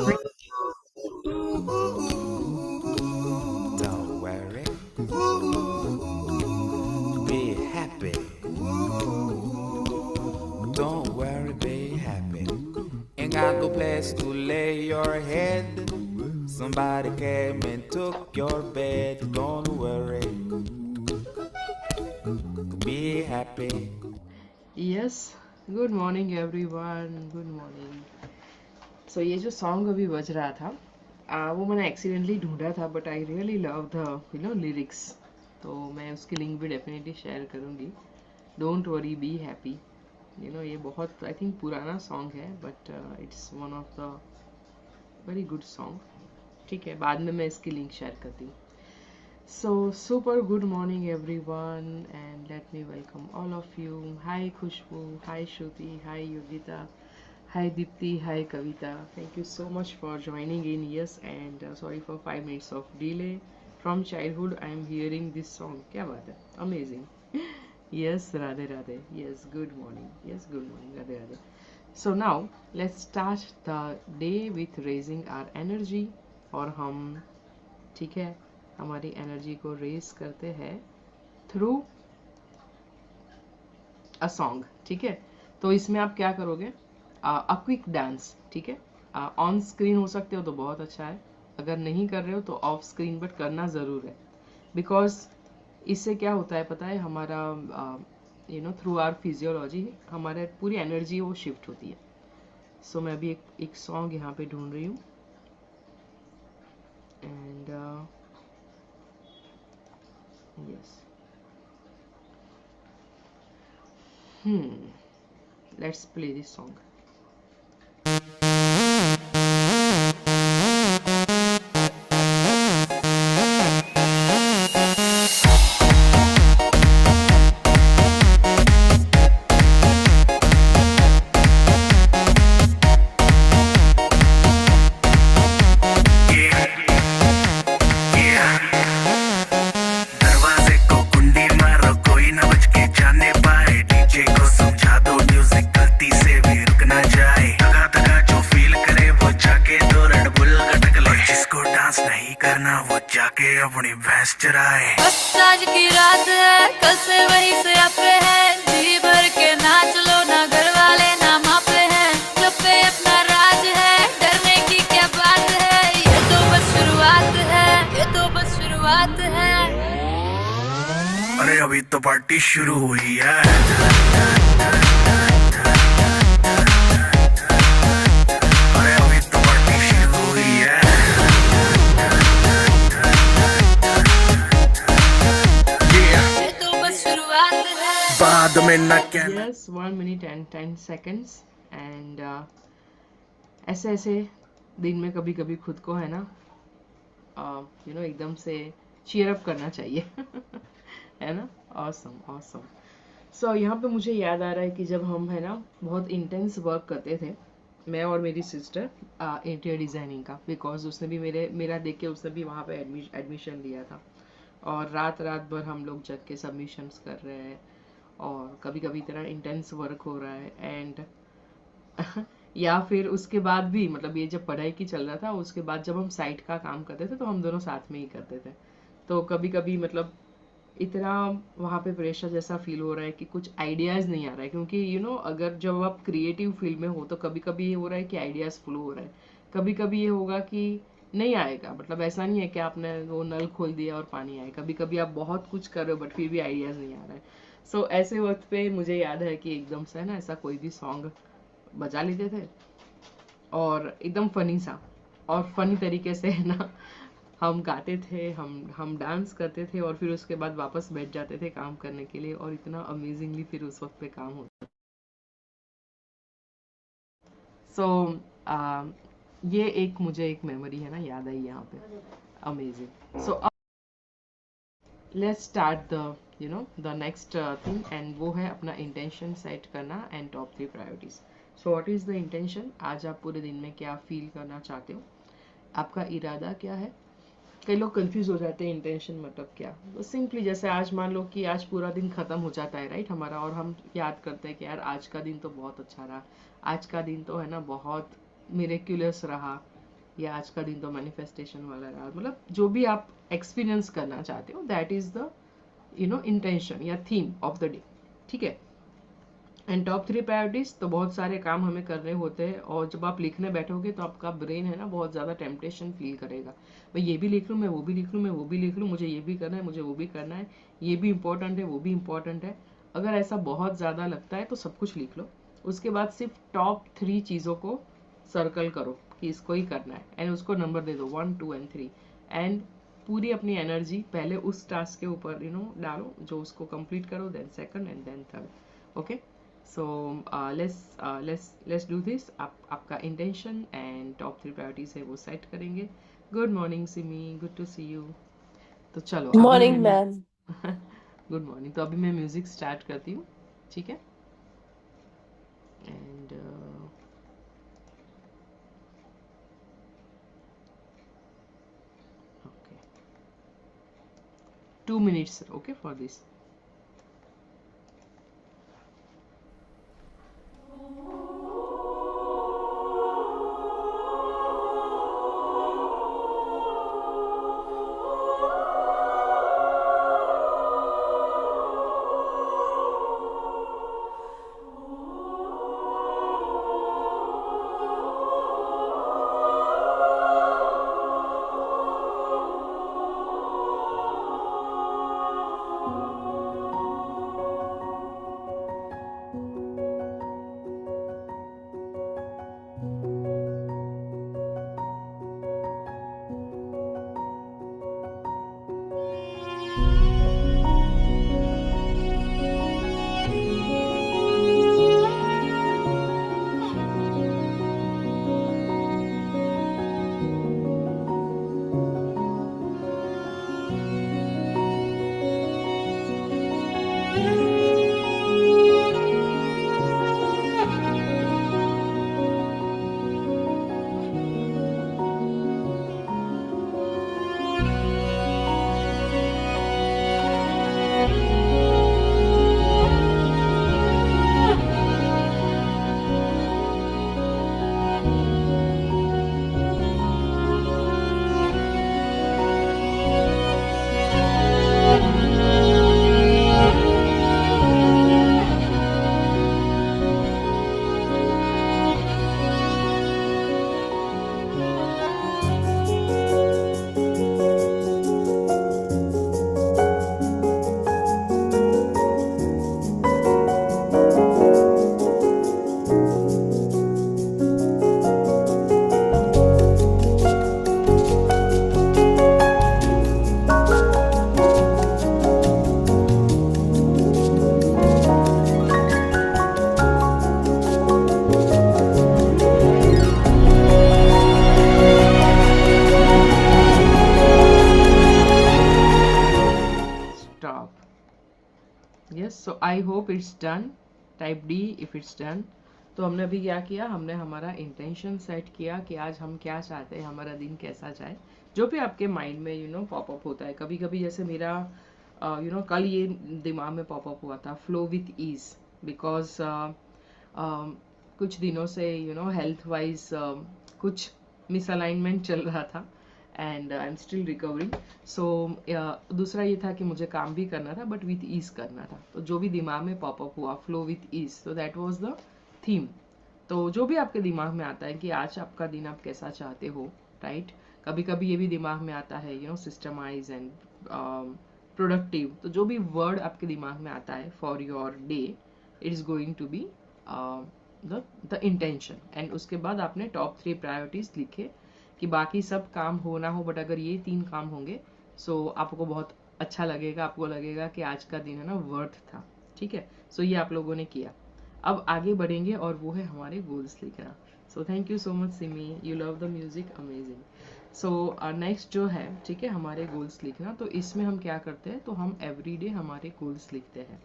Don't worry, be happy. Don't worry, be happy. Ain't got no place to lay your head. Somebody came and took your bed. Don't worry, be happy. Yes good morning everyone, good morning. So ये जो song अभी बज रहा था वो मैंने accidentally ढूंढा था, but I really love the lyrics. तो मैं उसकी लिंक भी डेफिनेटली शेयर करूँगी। Don't worry be happy. ये बहुत आई थिंक पुराना सॉन्ग है, but it's one of the very good song. ठीक है, बाद में मैं इसकी लिंक शेयर करती हूँ। So, super good morning everyone, and let me welcome all of you. Hi Khushbu, hi Shruti, hi Yogita, hi Dipti, hi Kavita. Thank you so much for joining in. Yes, and sorry for 5 minutes of delay. From childhood, I am hearing this song. क्या बात है? Amazing. Yes, Radhe Radhe. Yes, good morning. Yes, good morning. Radhe Radhe. So now, let's start the day with raising our energy. और हम ठीक है हमारी energy को race करते हैं थ्रू अ सॉन्ग। ठीक है, तो इसमें आप क्या करोगे? A quick dance. ठीक है, ऑन स्क्रीन हो सकते हो तो बहुत अच्छा है, अगर नहीं कर रहे हो तो ऑफ स्क्रीन, बट करना ज़रूर है। बिकॉज इससे क्या होता है पता है, हमारा थ्रू आवर फिजियोलॉजी हमारे पूरी एनर्जी वो शिफ्ट होती है। सो मैं अभी एक सॉन्ग यहाँ पे ढूंढ रही हूँ, and yes let's play this song. दरवाजे को कुंडी मारो, कोई ना बच के जाने पाए। डीजे को समझा दो, म्यूजिक गलती से भी रुक ना जाए। दगा दगा जो फील करे वो जाके दो रेड बुल गटक ले। जिसको डांस नहीं करना वो जाके अपनी भैंस चराए। बस आज की रात है, कल से वही से आपे है। जी भर के नाच लो, ना घर वाले ना मापे हैं। सब पे अपना राज है, डरने की क्या बात है। ये तो बस शुरुआत है, ये तो बस शुरुआत है। अरे अभी तो पार्टी शुरू हुई है। अरे अभी तो पार्टी शुरू हुई है। ये तो बस शुरुआत है। बाद में न कहना। Yes 1 minute and 10 seconds। And ऐसे ऐसे दिन में कभी कभी खुद को है ना एकदम से चीयर अप करना चाहिए। है ना? Awesome awesome. सो यहाँ पे मुझे याद आ रहा है कि जब हम है ना बहुत इंटेंस वर्क करते थे, मैं और मेरी सिस्टर, इंटीरियर डिज़ाइनिंग का, बिकॉज उसने भी मेरा देख के उसने भी वहाँ पे एडमिशन लिया था। और रात रात भर हम लोग जग के सबमिशंस कर रहे हैं, और कभी कभी इतना इंटेंस वर्क हो रहा है। एंड या फिर उसके बाद भी, मतलब ये जब पढ़ाई की चल रहा था, उसके बाद जब हम साइट का काम करते थे तो हम दोनों साथ में ही करते थे। तो कभी कभी मतलब इतना वहाँ पे प्रेशर जैसा फील हो रहा है कि कुछ आइडियाज़ नहीं आ रहा है, क्योंकि अगर जब आप क्रिएटिव फील्ड में हो तो कभी कभी ये हो रहा है कि आइडियाज़ फ्लो हो रहा है, कभी कभी ये होगा कि नहीं आएगा। मतलब ऐसा नहीं है कि आपने वो नल खोल दिया और पानी आए, कभी कभी आप बहुत कुछ कर रहे हो बट फिर भी आइडियाज़ नहीं आ रहा है। सो ऐसे वक्त पे मुझे याद है कि एकदम से ना ऐसा कोई भी सॉन्ग बजा लेते थे, और एकदम फनी सा, और फनी तरीके से है ना हम गाते थे, हम डांस करते थे, और फिर उसके बाद वापस बैठ जाते थे काम करने के लिए, और इतना अमेजिंगली फिर उस वक्त पे काम होता। सो ये एक मुझे एक मेमोरी है ना याद आई यहाँ पे, amazing. So let's start the the next thing, and वो है अपना इंटेंशन सेट करना and top 3 priorities. So what is the intention? आज आप पूरे दिन में क्या फील करना चाहते हो, आपका इरादा क्या है? कई लोग कंफ्यूज हो जाते हैं इंटेंशन मतलब क्या। तो सिंपली जैसे आज मान लो कि आज पूरा दिन खत्म हो जाता है राइट हमारा, और हम याद करते हैं कि यार आज का दिन तो बहुत अच्छा रहा, आज का दिन तो है ना बहुत मिरेक्युलस रहा, या आज का दिन तो मैनिफेस्टेशन वाला रहा, मतलब जो भी आप एक्सपीरियंस करना चाहते हो दैट इज द इंटेंशन या थीम ऑफ द डे, ठीक है। एंड टॉप 3 प्रायोरिटीज, तो बहुत सारे काम हमें करने होते हैं और जब आप लिखने बैठोगे तो आपका ब्रेन है ना बहुत ज़्यादा टेम्पटेशन फील करेगा, मैं ये भी लिख लूँ, मैं वो भी लिख लूँ, मैं वो भी लिख लूँ, मुझे ये भी करना है, मुझे वो भी करना है, ये भी इम्पोर्टेंट है, वो भी इम्पोर्टेंट है। अगर ऐसा बहुत ज़्यादा लगता है तो सब कुछ लिख लो, उसके बाद सिर्फ टॉप 3 चीज़ों को सर्कल करो कि इसको ही करना है एंड उसको नंबर दे दो 1 2 एंड 3 एंड पूरी अपनी एनर्जी पहले उस टास्क के ऊपर डालो जो उसको कंप्लीट करो, then second and then third. Okay, so let's do this. आपका इंटेंशन एंड टॉप 3 प्रायोरिटीज है वो सेट करेंगे। Good morning Simi, good to see you. तो चलो अभी मॉर्निंग मैं मैम। Good morning. तो अभी मैं म्यूजिक स्टार्ट करती हूँ, ठीक है। And okay, 2 minutes okay for this. Yes, so I hope it's done. Type D if it's done. तो हमने अभी क्या किया, हमने हमारा इंटेंशन सेट किया कि आज हम क्या चाहते हैं, हमारा दिन कैसा जाए। जो भी आपके माइंड में पॉप अप होता है, कभी कभी जैसे मेरा कल ये दिमाग में पॉप अप हुआ था, फ्लो विथ ईज, बिकॉज कुछ दिनों से हेल्थ वाइज कुछ मिसअलाइनमेंट चल रहा था and I am still recovering. So दूसरा ये था कि मुझे काम भी करना था बट विथ ईज करना था। तो जो भी दिमाग में पॉप अप हुआ, फ्लो विथ ईज, तो दैट वाज द थीम। तो जो भी आपके दिमाग में आता है कि आज आपका दिन आप कैसा चाहते हो, राइट। कभी कभी ये भी दिमाग में आता है सिस्टमाइज एंड प्रोडक्टिव। तो जो भी वर्ड आपके दिमाग में आता है for your day, it is going to be the intention. And उसके बाद आपने टॉप 3 प्रायोरिटीज लिखे कि बाकी सब काम हो ना हो बट अगर ये 3 काम होंगे सो आपको बहुत अच्छा लगेगा, आपको लगेगा कि आज का दिन है ना वर्थ था, ठीक है। सो ये आप लोगों ने किया। अब आगे बढ़ेंगे और वो है हमारे गोल्स लिखना। So thank you so much Simi, you love the music, amazing. So next जो है, ठीक है, हमारे गोल्स लिखना। तो इसमें हम क्या करते हैं, तो हम एवरीडे हमारे गोल्स लिखते हैं।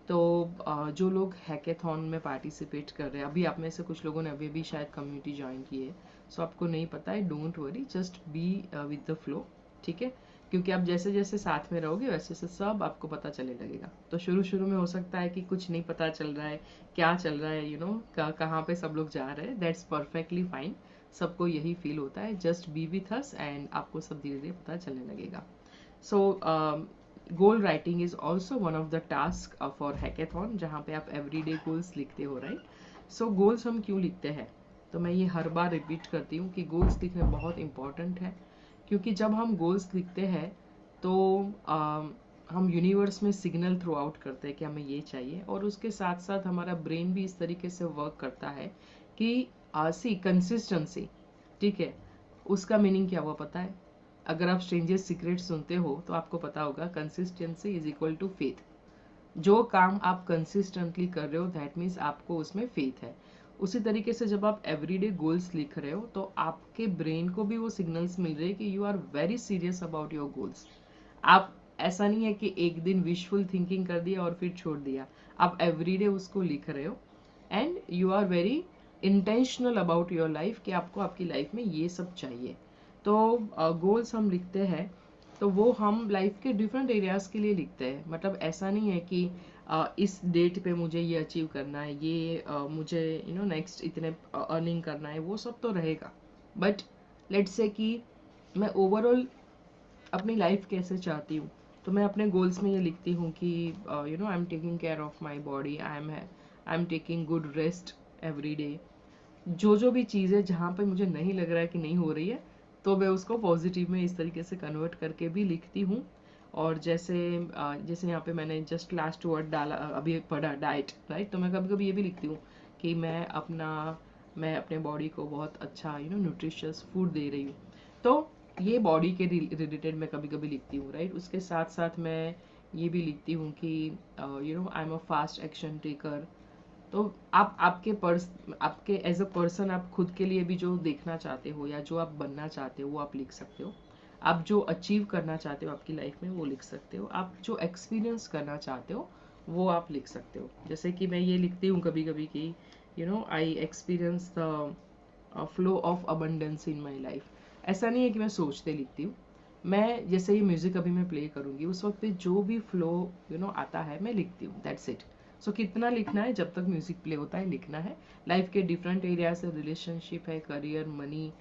तो जो लोग हैकेथॉन में पार्टिसिपेट कर रहे हैं, अभी आप में से कुछ लोगों ने अभी भी शायद कम्युनिटी ज्वाइन की है, सो आपको नहीं पता है, don't worry, just be with the flow, ठीक है। क्योंकि आप जैसे जैसे साथ में रहोगे वैसे वैसे सब आपको पता चलने लगेगा। तो शुरू में हो सकता है कि कुछ नहीं पता चल रहा है, क्या चल रहा है, कहाँ पे सब लोग जा रहे हैं, दैट्स परफेक्टली फाइन। सबको यही फील होता है. Just be with us and आपको सब धीरे धीरे पता चलने लगेगा. So goal writing is also one of the task for hackathon, जहाँ पे आप एवरीडे गोल्स लिखते हो, राइट. सो गोल्स हम क्यों लिखते हैं, तो मैं ये हर बार रिपीट करती हूँ कि गोल्स लिखना बहुत इंपॉर्टेंट है, क्योंकि जब हम गोल्स लिखते हैं तो हम यूनिवर्स में सिग्नल थ्रू आउट करते हैं कि हमें ये चाहिए, और उसके साथ साथ हमारा ब्रेन भी इस तरीके से वर्क करता है कि सी कंसिस्टेंसी, ठीक है. उसका मीनिंग क्या हुआ पता है? अगर आप स्ट्रेंजर्स सीक्रेट सुनते हो तो आपको पता होगा consistency is equal to faith. जो काम आप कंसिस्टेंटली कर रहे हो दैट मीन्स आपको उसमें फेथ है. उसी तरीके से जब आप एवरीडे गोल्स लिख रहे हो तो आपके ब्रेन को भी वो सिग्नल्स मिल रहे हैं कि you are very serious about your goals. आप ऐसा नहीं है कि एक दिन विशफुल थिंकिंग कर दिया और फिर छोड़ दिया. आप एवरीडे उसको लिख रहे हो and you are very intentional about your life कि आपको आपकी लाइफ में ये सब चाहिए. तो गोल्स हम लिखते हैं तो वो हम लाइफ के डिफरेंट एरियाज के लिए लिखते हैं. मतलब ऐसा नहीं है कि इस डेट पे मुझे ये अचीव करना है, ये मुझे नेक्स्ट इतने अर्निंग करना है, वो सब तो रहेगा. बट लेट्स से कि मैं ओवरऑल अपनी लाइफ कैसे चाहती हूँ, तो मैं अपने गोल्स में ये लिखती हूँ कि I am taking care of my body, I am taking good rest every day. जो भी चीज़ें जहाँ पे मुझे नहीं लग रहा है कि नहीं हो रही है, तो मैं उसको पॉजिटिव में इस तरीके से कन्वर्ट करके भी लिखती हूँ. और जैसे यहाँ पे मैंने जस्ट लास्ट वर्ड डाला अभी पढ़ा डाइट, राइट. तो मैं कभी कभी ये भी लिखती हूँ कि मैं अपने बॉडी को बहुत अच्छा न्यूट्रिशियस फूड दे रही हूँ. तो ये बॉडी के रिलेटेड मैं कभी कभी लिखती हूँ, राइट. उसके साथ साथ मैं ये भी लिखती हूँ कि I am a fast action taker. तो आप आपके एज अ पर्सन आप खुद के लिए भी जो देखना चाहते हो या जो आप बनना चाहते हो वो आप लिख सकते हो. आप जो अचीव करना चाहते हो आपकी लाइफ में वो लिख सकते हो. आप जो एक्सपीरियंस करना चाहते हो वो आप लिख सकते हो. जैसे कि मैं ये लिखती हूँ कभी कभी कि I experience the flow of abundance in my life. ऐसा नहीं है कि मैं सोचते लिखती हूँ. मैं जैसे ये म्यूजिक अभी मैं प्ले करूँगी उस वक्त पे जो भी फ्लो आता है मैं लिखती हूँ. That's it. सो कितना लिखना है, जब तक म्यूजिक प्ले होता है लिखना है. लाइफ के डिफरेंट एरिया से, रिलेशनशिप है, career, money,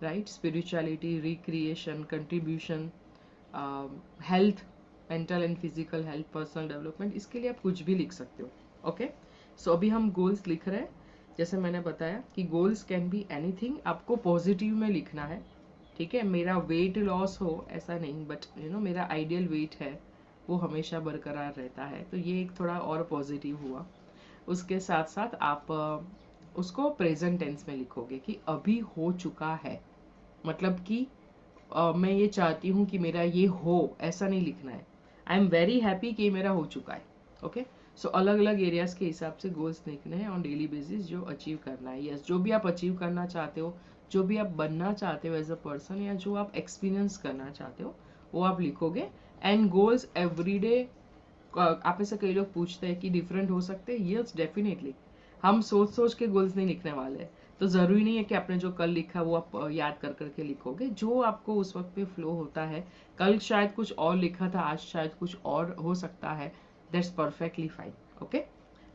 right, spirituality, recreation, contribution, health, mental and physical health, personal development, इसके लिए आप कुछ भी लिख सकते हो. ओके. सो अभी हम गोल्स लिख रहे हैं. जैसे मैंने बताया कि गोल्स कैन बी एनीथिंग. आपको पॉजिटिव में लिखना है, ठीक है. मेरा वेट लॉस हो ऐसा नहीं, बट मेरा आइडियल वेट है वो हमेशा बरकरार रहता है. तो ये एक थोड़ा और पॉजिटिव हुआ. उसके साथ साथ आप उसको प्रेजेंट टेंस में लिखोगे कि अभी हो चुका है. मतलब कि मैं ये चाहती हूँ कि मेरा ये हो, ऐसा नहीं लिखना है. आई एम वेरी हैप्पी कि मेरा हो चुका है. ओके. सो अलग अलग एरियाज के हिसाब से गोल्स लिखने हैं ऑन डेली बेसिस जो अचीव करना है. यस, जो भी आप अचीव करना चाहते हो, जो भी आप बनना चाहते हो एज अ पर्सन, या जो आप एक्सपीरियंस करना चाहते हो वो आप लिखोगे. एंड गोल्स एवरीडे, आप में से कई लोग पूछते हैं कि डिफरेंट हो सकते हैं. Yes, definitely. हम सोच के गोल्स नहीं लिखने वाले. तो ज़रूरी नहीं है कि आपने जो कल लिखा वो आप याद कर करके लिखोगे. जो आपको उस वक्त पे फ्लो होता है, कल शायद कुछ और लिखा था, आज शायद कुछ और हो सकता है. That's perfectly fine. Okay.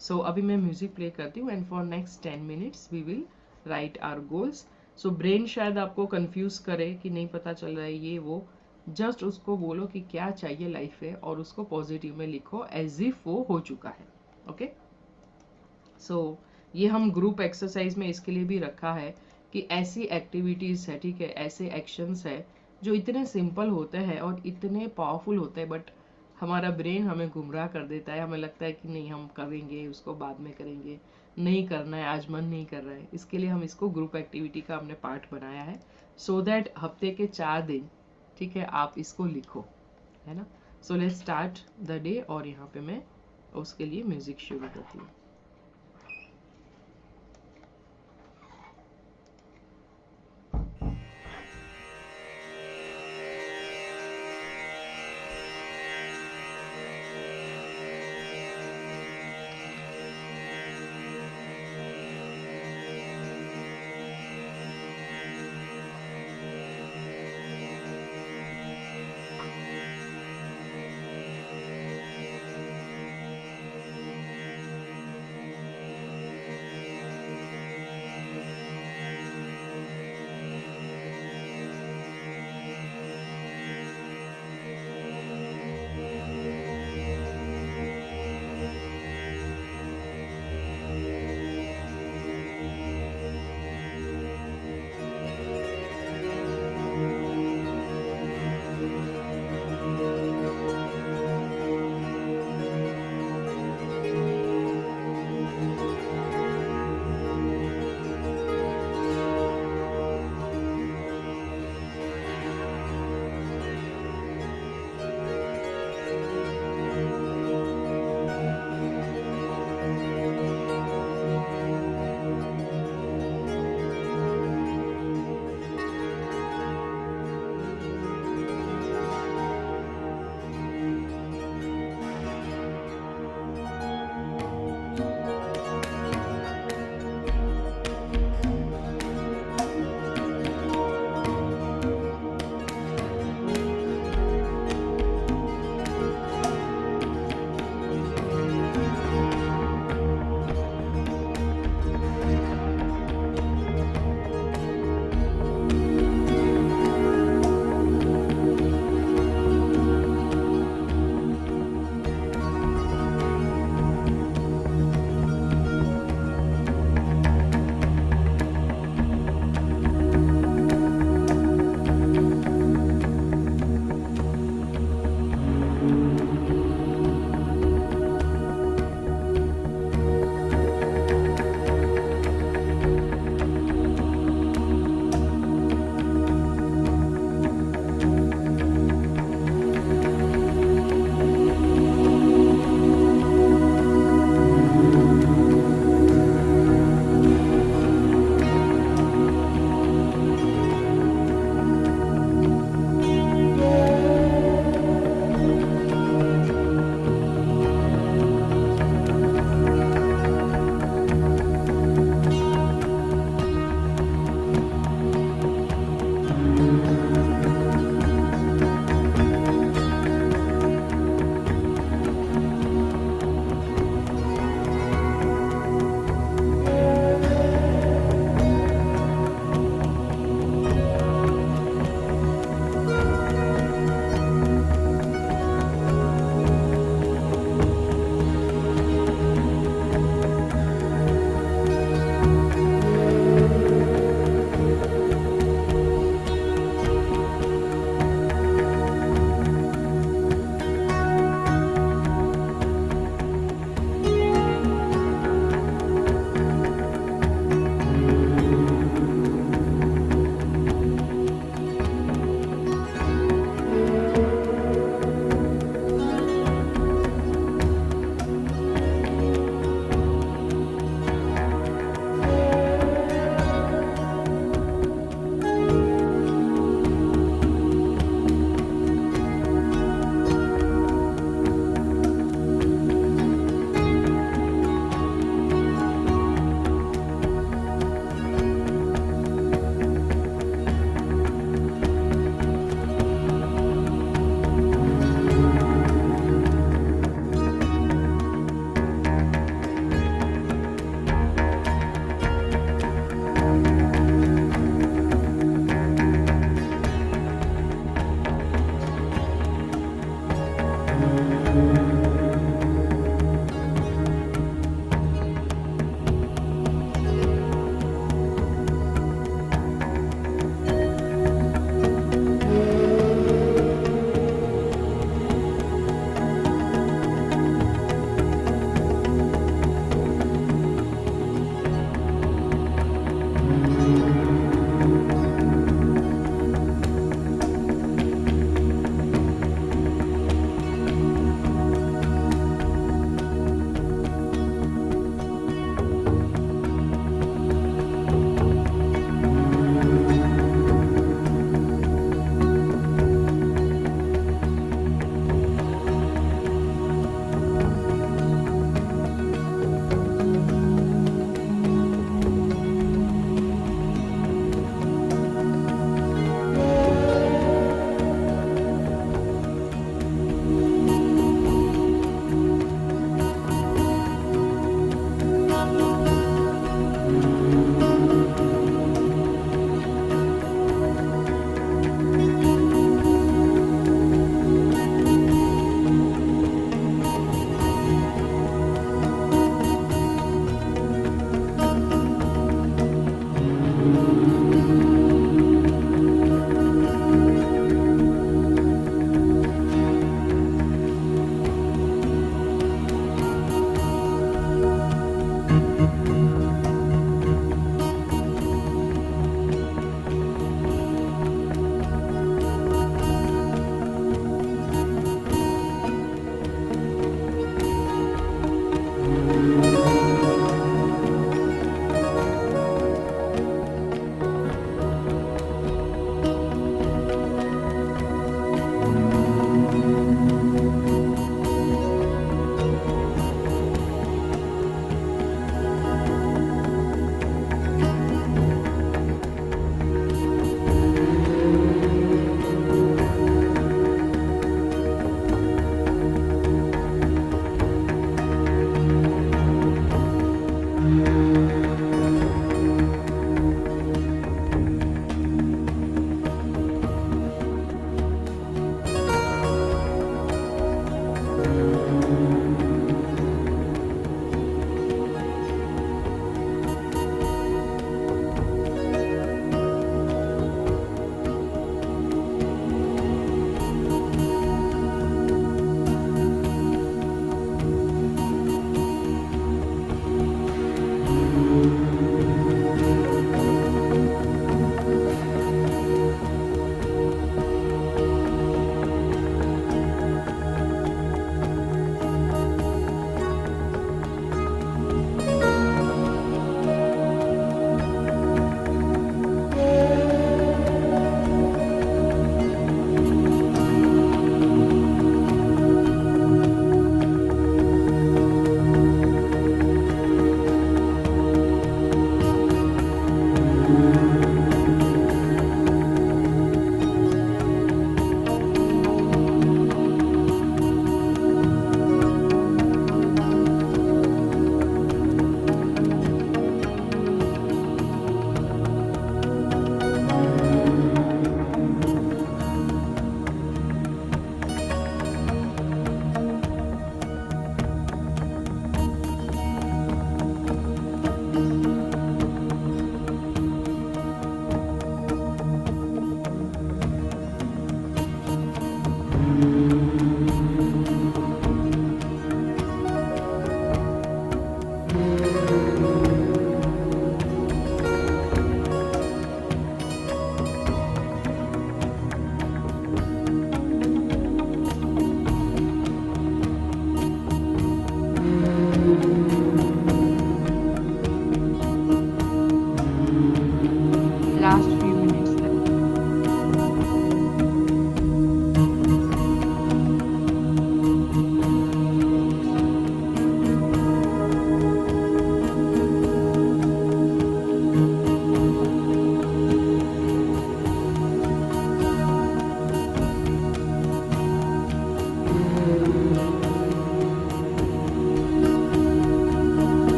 So अभी मैं म्यूजिक प्ले करती हूँ and for next 10 minutes we will write our goals. So brain शायद आपको कंफ्यूज करे कि नहीं पता चल रहा है ये वो. जस्ट उसको बोलो कि क्या चाहिए लाइफ में और उसको पॉजिटिव में लिखो एज इफ वो हो चुका है. ओके. सो ये हम ग्रुप एक्सरसाइज में इसके लिए भी रखा है कि ऐसी एक्टिविटीज है, ठीक है, ऐसे एक्शंस है जो इतने सिंपल होते हैं और इतने पावरफुल होते हैं, बट हमारा ब्रेन हमें गुमराह कर देता है. हमें लगता है कि नहीं हम करेंगे, उसको बाद में करेंगे, नहीं करना है, आज मन नहीं कर रहा है. इसके लिए हम इसको ग्रुप एक्टिविटी का हमने पार्ट बनाया है सो दैट हफ्ते के 4 दिन, ठीक है, आप इसको लिखो, है ना. So let's start the day. और यहाँ पे मैं उसके लिए म्यूजिक शुरू करती हूँ.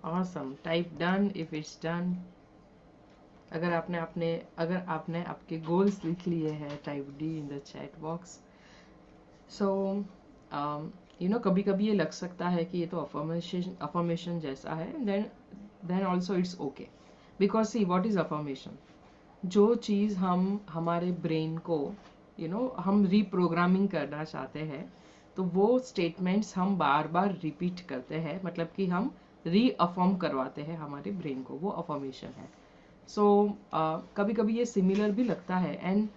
Awesome. Type done if it's done. अगर आपने आपके गोल्स लिख लिए हैं, type D in the chat box. So कभी कभी ये लग सकता है कि ये तो अफर्मेशन जैसा है. Then also it's okay, because see what is affirmation. जो चीज़ हम हमारे ब्रेन को हम रीप्रोग्रामिंग करना चाहते हैं, तो वो स्टेटमेंट्स हम बार बार रिपीट करते हैं, मतलब कि हम रीअफर्म करवाते हैं हमारे ब्रेन को, वो अफर्मेशन है. सो कभी कभी ये सिमिलर भी लगता है, and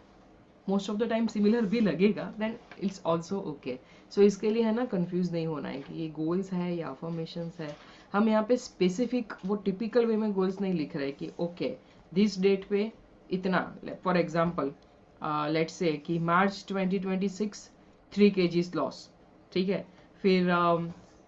most of the time similar भी लगेगा, देन इट्स ऑल्सो ओके. सो इसके लिए है ना, कंफ्यूज नहीं होना है कि ये गोल्स है या अफर्मेशंस है. हम यहाँ पे स्पेसिफिक वो टिपिकल वे में गोल्स नहीं लिख रहे कि ओके दिस डेट पे इतना. फॉर एग्जाम्पल लेट्स से कि मार्च 2026 3 kgs लॉस, ठीक है. फिर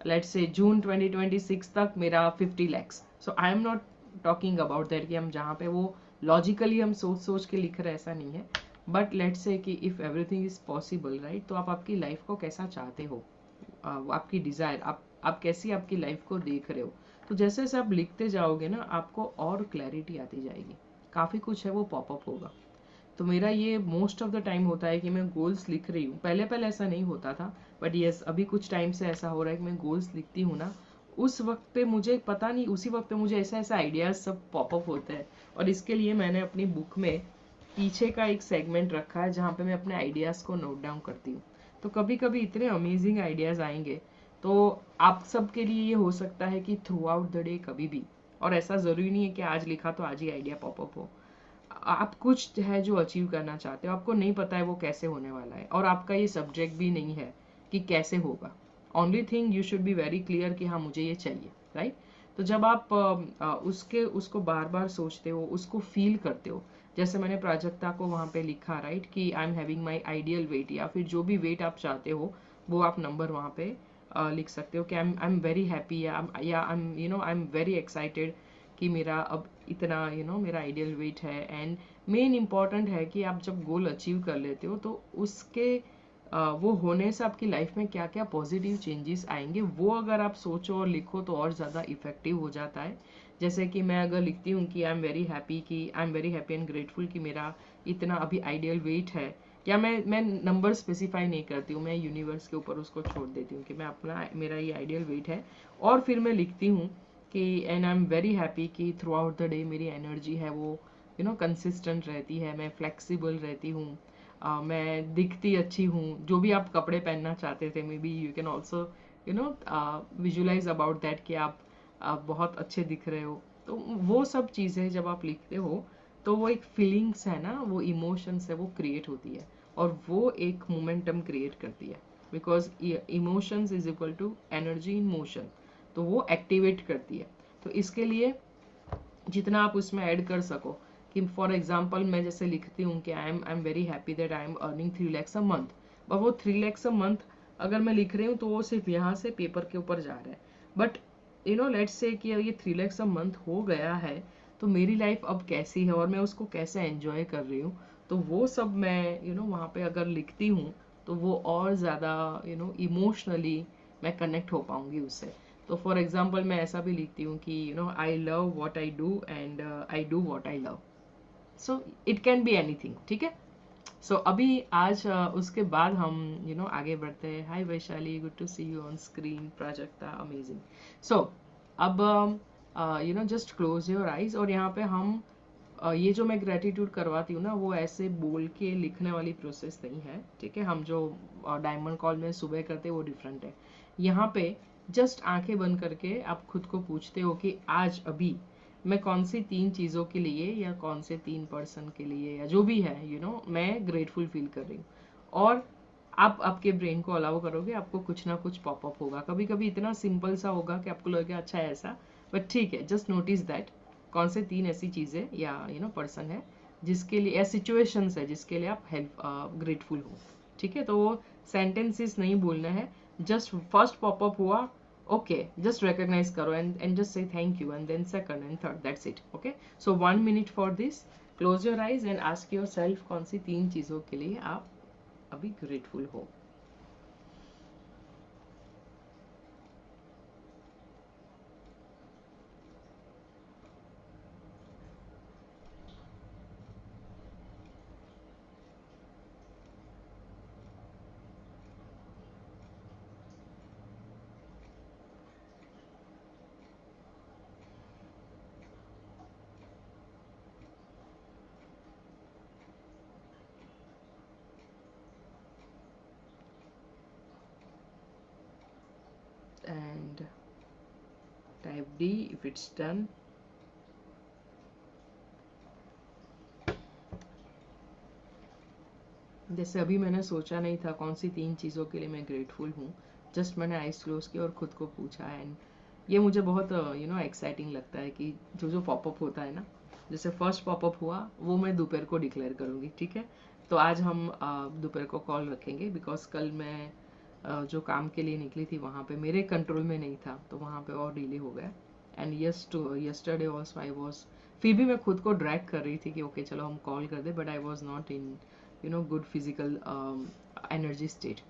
लेट्स से जून 2026 तक मेरा 50 lakhs. So I am not talking about that कि हम जहाँ पे वो लॉजिकली हम सोच सोच के लिख रहे हैं, ऐसा नहीं है. बट लेट्स से कि if everything is possible, right, तो आप आपकी लाइफ को कैसा चाहते हो, आपकी डिजायर, आप कैसी आपकी लाइफ को देख रहे हो. तो जैसे जैसे आप लिखते जाओगे ना, आपको और क्लैरिटी आती जाएगी. काफ़ी कुछ है वो पॉपअप होगा. तो मेरा ये मोस्ट ऑफ द टाइम होता है कि मैं गोल्स लिख रही हूँ. पहले पहले ऐसा नहीं होता था, बट यस अभी कुछ टाइम से ऐसा हो रहा है कि मैं गोल्स लिखती हूँ ना, उस वक्त पे मुझे पता नहीं, उसी वक्त पे मुझे ऐसा ऐसा आइडियाज सब पॉपअप होते हैं. और इसके लिए मैंने अपनी बुक में पीछे का एक सेगमेंट रखा है जहाँ पे मैं अपने आइडियाज को नोट डाउन करती हूँ. तो कभी कभी इतने अमेजिंग आइडियाज आएंगे. तो आप सब के लिए ये हो सकता है कि थ्रू आउट द डे कभी भी, और ऐसा ज़रूरी नहीं है कि आज लिखा तो आज ही आइडिया पॉपअप हो. आप कुछ है जो अचीव करना चाहते हो, आपको नहीं पता है वो कैसे होने वाला है, और आपका ये सब्जेक्ट भी नहीं है कि कैसे होगा. Only thing you should be very clear कि हाँ मुझे ये चाहिए, राइट. तो जब आप उसको बार बार सोचते हो, उसको फील करते हो, जैसे मैंने प्राजक्ता को वहाँ पे लिखा, राइट, कि I am having my ideal weight, या फिर जो भी वेट आप चाहते हो वो आप नंबर वहाँ पे लिख सकते हो कि आई एम वेरी हैप्पी, या आई एम वेरी एक्साइटेड कि मेरा अब इतना मेरा आइडियल वेट है. एंड मेन इम्पॉर्टेंट है कि आप जब गोल अचीव कर लेते हो, तो उसके वो होने से आपकी लाइफ में क्या क्या पॉजिटिव चेंजेस आएंगे, वो अगर आप सोचो और लिखो तो और ज़्यादा इफेक्टिव हो जाता है. जैसे कि मैं अगर लिखती हूँ कि आई एम वेरी हैप्पी, कि आई am very happy and grateful कि मेरा इतना अभी आइडियल वेट है, या मैं नंबर स्पेसिफाई नहीं करती हूँ, मैं यूनिवर्स के ऊपर उसको छोड़ देती हूँ कि मैं अपना मेरा ये आइडियल वेट है. और फिर मैं लिखती हूँ कि and I am very happy कि थ्रू आउट द डे मेरी एनर्जी है वो कंसिस्टेंट रहती है, मैं फ्लेक्सिबल रहती हूँ, मैं दिखती अच्छी हूँ. जो भी आप कपड़े पहनना चाहते थे, maybe you can also visualise about that कि आप बहुत अच्छे दिख रहे हो. तो वो सब चीज़ें जब आप लिखते हो, तो वो एक फीलिंग्स है ना, वो इमोशंस है, वो क्रिएट होती है, और वो एक मोमेंटम क्रिएट करती है. Because emotions is equal to energy in motion, तो वो एक्टिवेट करती है. तो इसके लिए जितना आप उसमें ऐड कर सको, कि फॉर एग्जाम्पल मैं जैसे लिखती हूँ कि आई am very happy that I am earning 3 lakhs a month. और वो 3 lakhs अ मंथ अगर मैं लिख रही हूँ तो वो सिर्फ यहाँ से पेपर के ऊपर जा रहा है. बट लेट्स से कि ये 3 lakhs अ मंथ हो गया है, तो मेरी लाइफ अब कैसी है और मैं उसको कैसे एंजॉय कर रही हूँ, तो वो सब मैं वहाँ पे अगर लिखती हूँ, तो वो और ज़्यादा इमोशनली मैं कनेक्ट हो पाऊंगी उससे. तो फॉर एग्जाम्पल मैं ऐसा भी लिखती हूँ कि I love what I do and I do what I love. So it can be anything, ठीक है. सो अभी आज उसके बाद हम आगे बढ़ते हैं. Hi Vaishali, good to see you on screen. Prajakta, amazing. So अब जस्ट क्लोज योर आइज, और यहाँ पे हम ये जो मैं ग्रेटिट्यूड करवाती हूँ ना, वो ऐसे बोल के लिखने वाली प्रोसेस नहीं है, ठीक है. हम जो डायमंड कॉल में सुबह करते हैं वो डिफरेंट है. यहाँ पे जस्ट आंखें बंद करके आप खुद को पूछते हो कि आज अभी मैं कौन सी 3 चीज़ों के लिए, या कौन से 3 पर्सन के लिए, या जो भी है मैं ग्रेटफुल फील कर रही हूँ. और आप आपके ब्रेन को अलाउ करोगे, आपको कुछ ना कुछ पॉपअप होगा. कभी कभी इतना सिंपल सा होगा कि आपको लगेगा अच्छा है ऐसा, बट ठीक है, जस्ट नोटिस दैट कौन से 3 ऐसी चीज़ें या पर्सन है जिसके लिए, या सिचुएशंस है जिसके लिए आप ग्रेटफुल हो, ठीक है. तो वो सेंटेंसेस नहीं बोलना है, जस्ट फर्स्ट पॉपअप हुआ, ओके, जस्ट रिकॉग्नाइज करो and just say thank you, and then second and third, that's it. Okay, so 1 minute for this. Close your eyes and ask yourself कौन सी 3 चीज़ों के लिए आप अभी ग्रेटफुल हो. Type D if it's done. जैसे अभी मैंने सोचा नहीं था कौन सी 3 चीज़ों के लिए मैं ग्रेटफुल हूँ, जस्ट मैंने आइज क्लोज की और खुद को पूछा, एंड ये मुझे बहुत एक्साइटिंग लगता है कि जो पॉपअप होता है ना, जैसे फर्स्ट पॉपअप हुआ वो मैं दोपहर को डिक्लेयर करूँगी, ठीक है। तो आज हम दोपहर को कॉल रखेंगे, बिकॉज कल मैं जो काम के लिए निकली थी वहाँ पे मेरे कंट्रोल में नहीं था, तो वहाँ पे और डिले हो गया। And yesterday also I was, फिर भी मैं खुद को ड्रैग कर रही थी कि ओके चलो हम कॉल कर दे, but I was not in good physical energy state.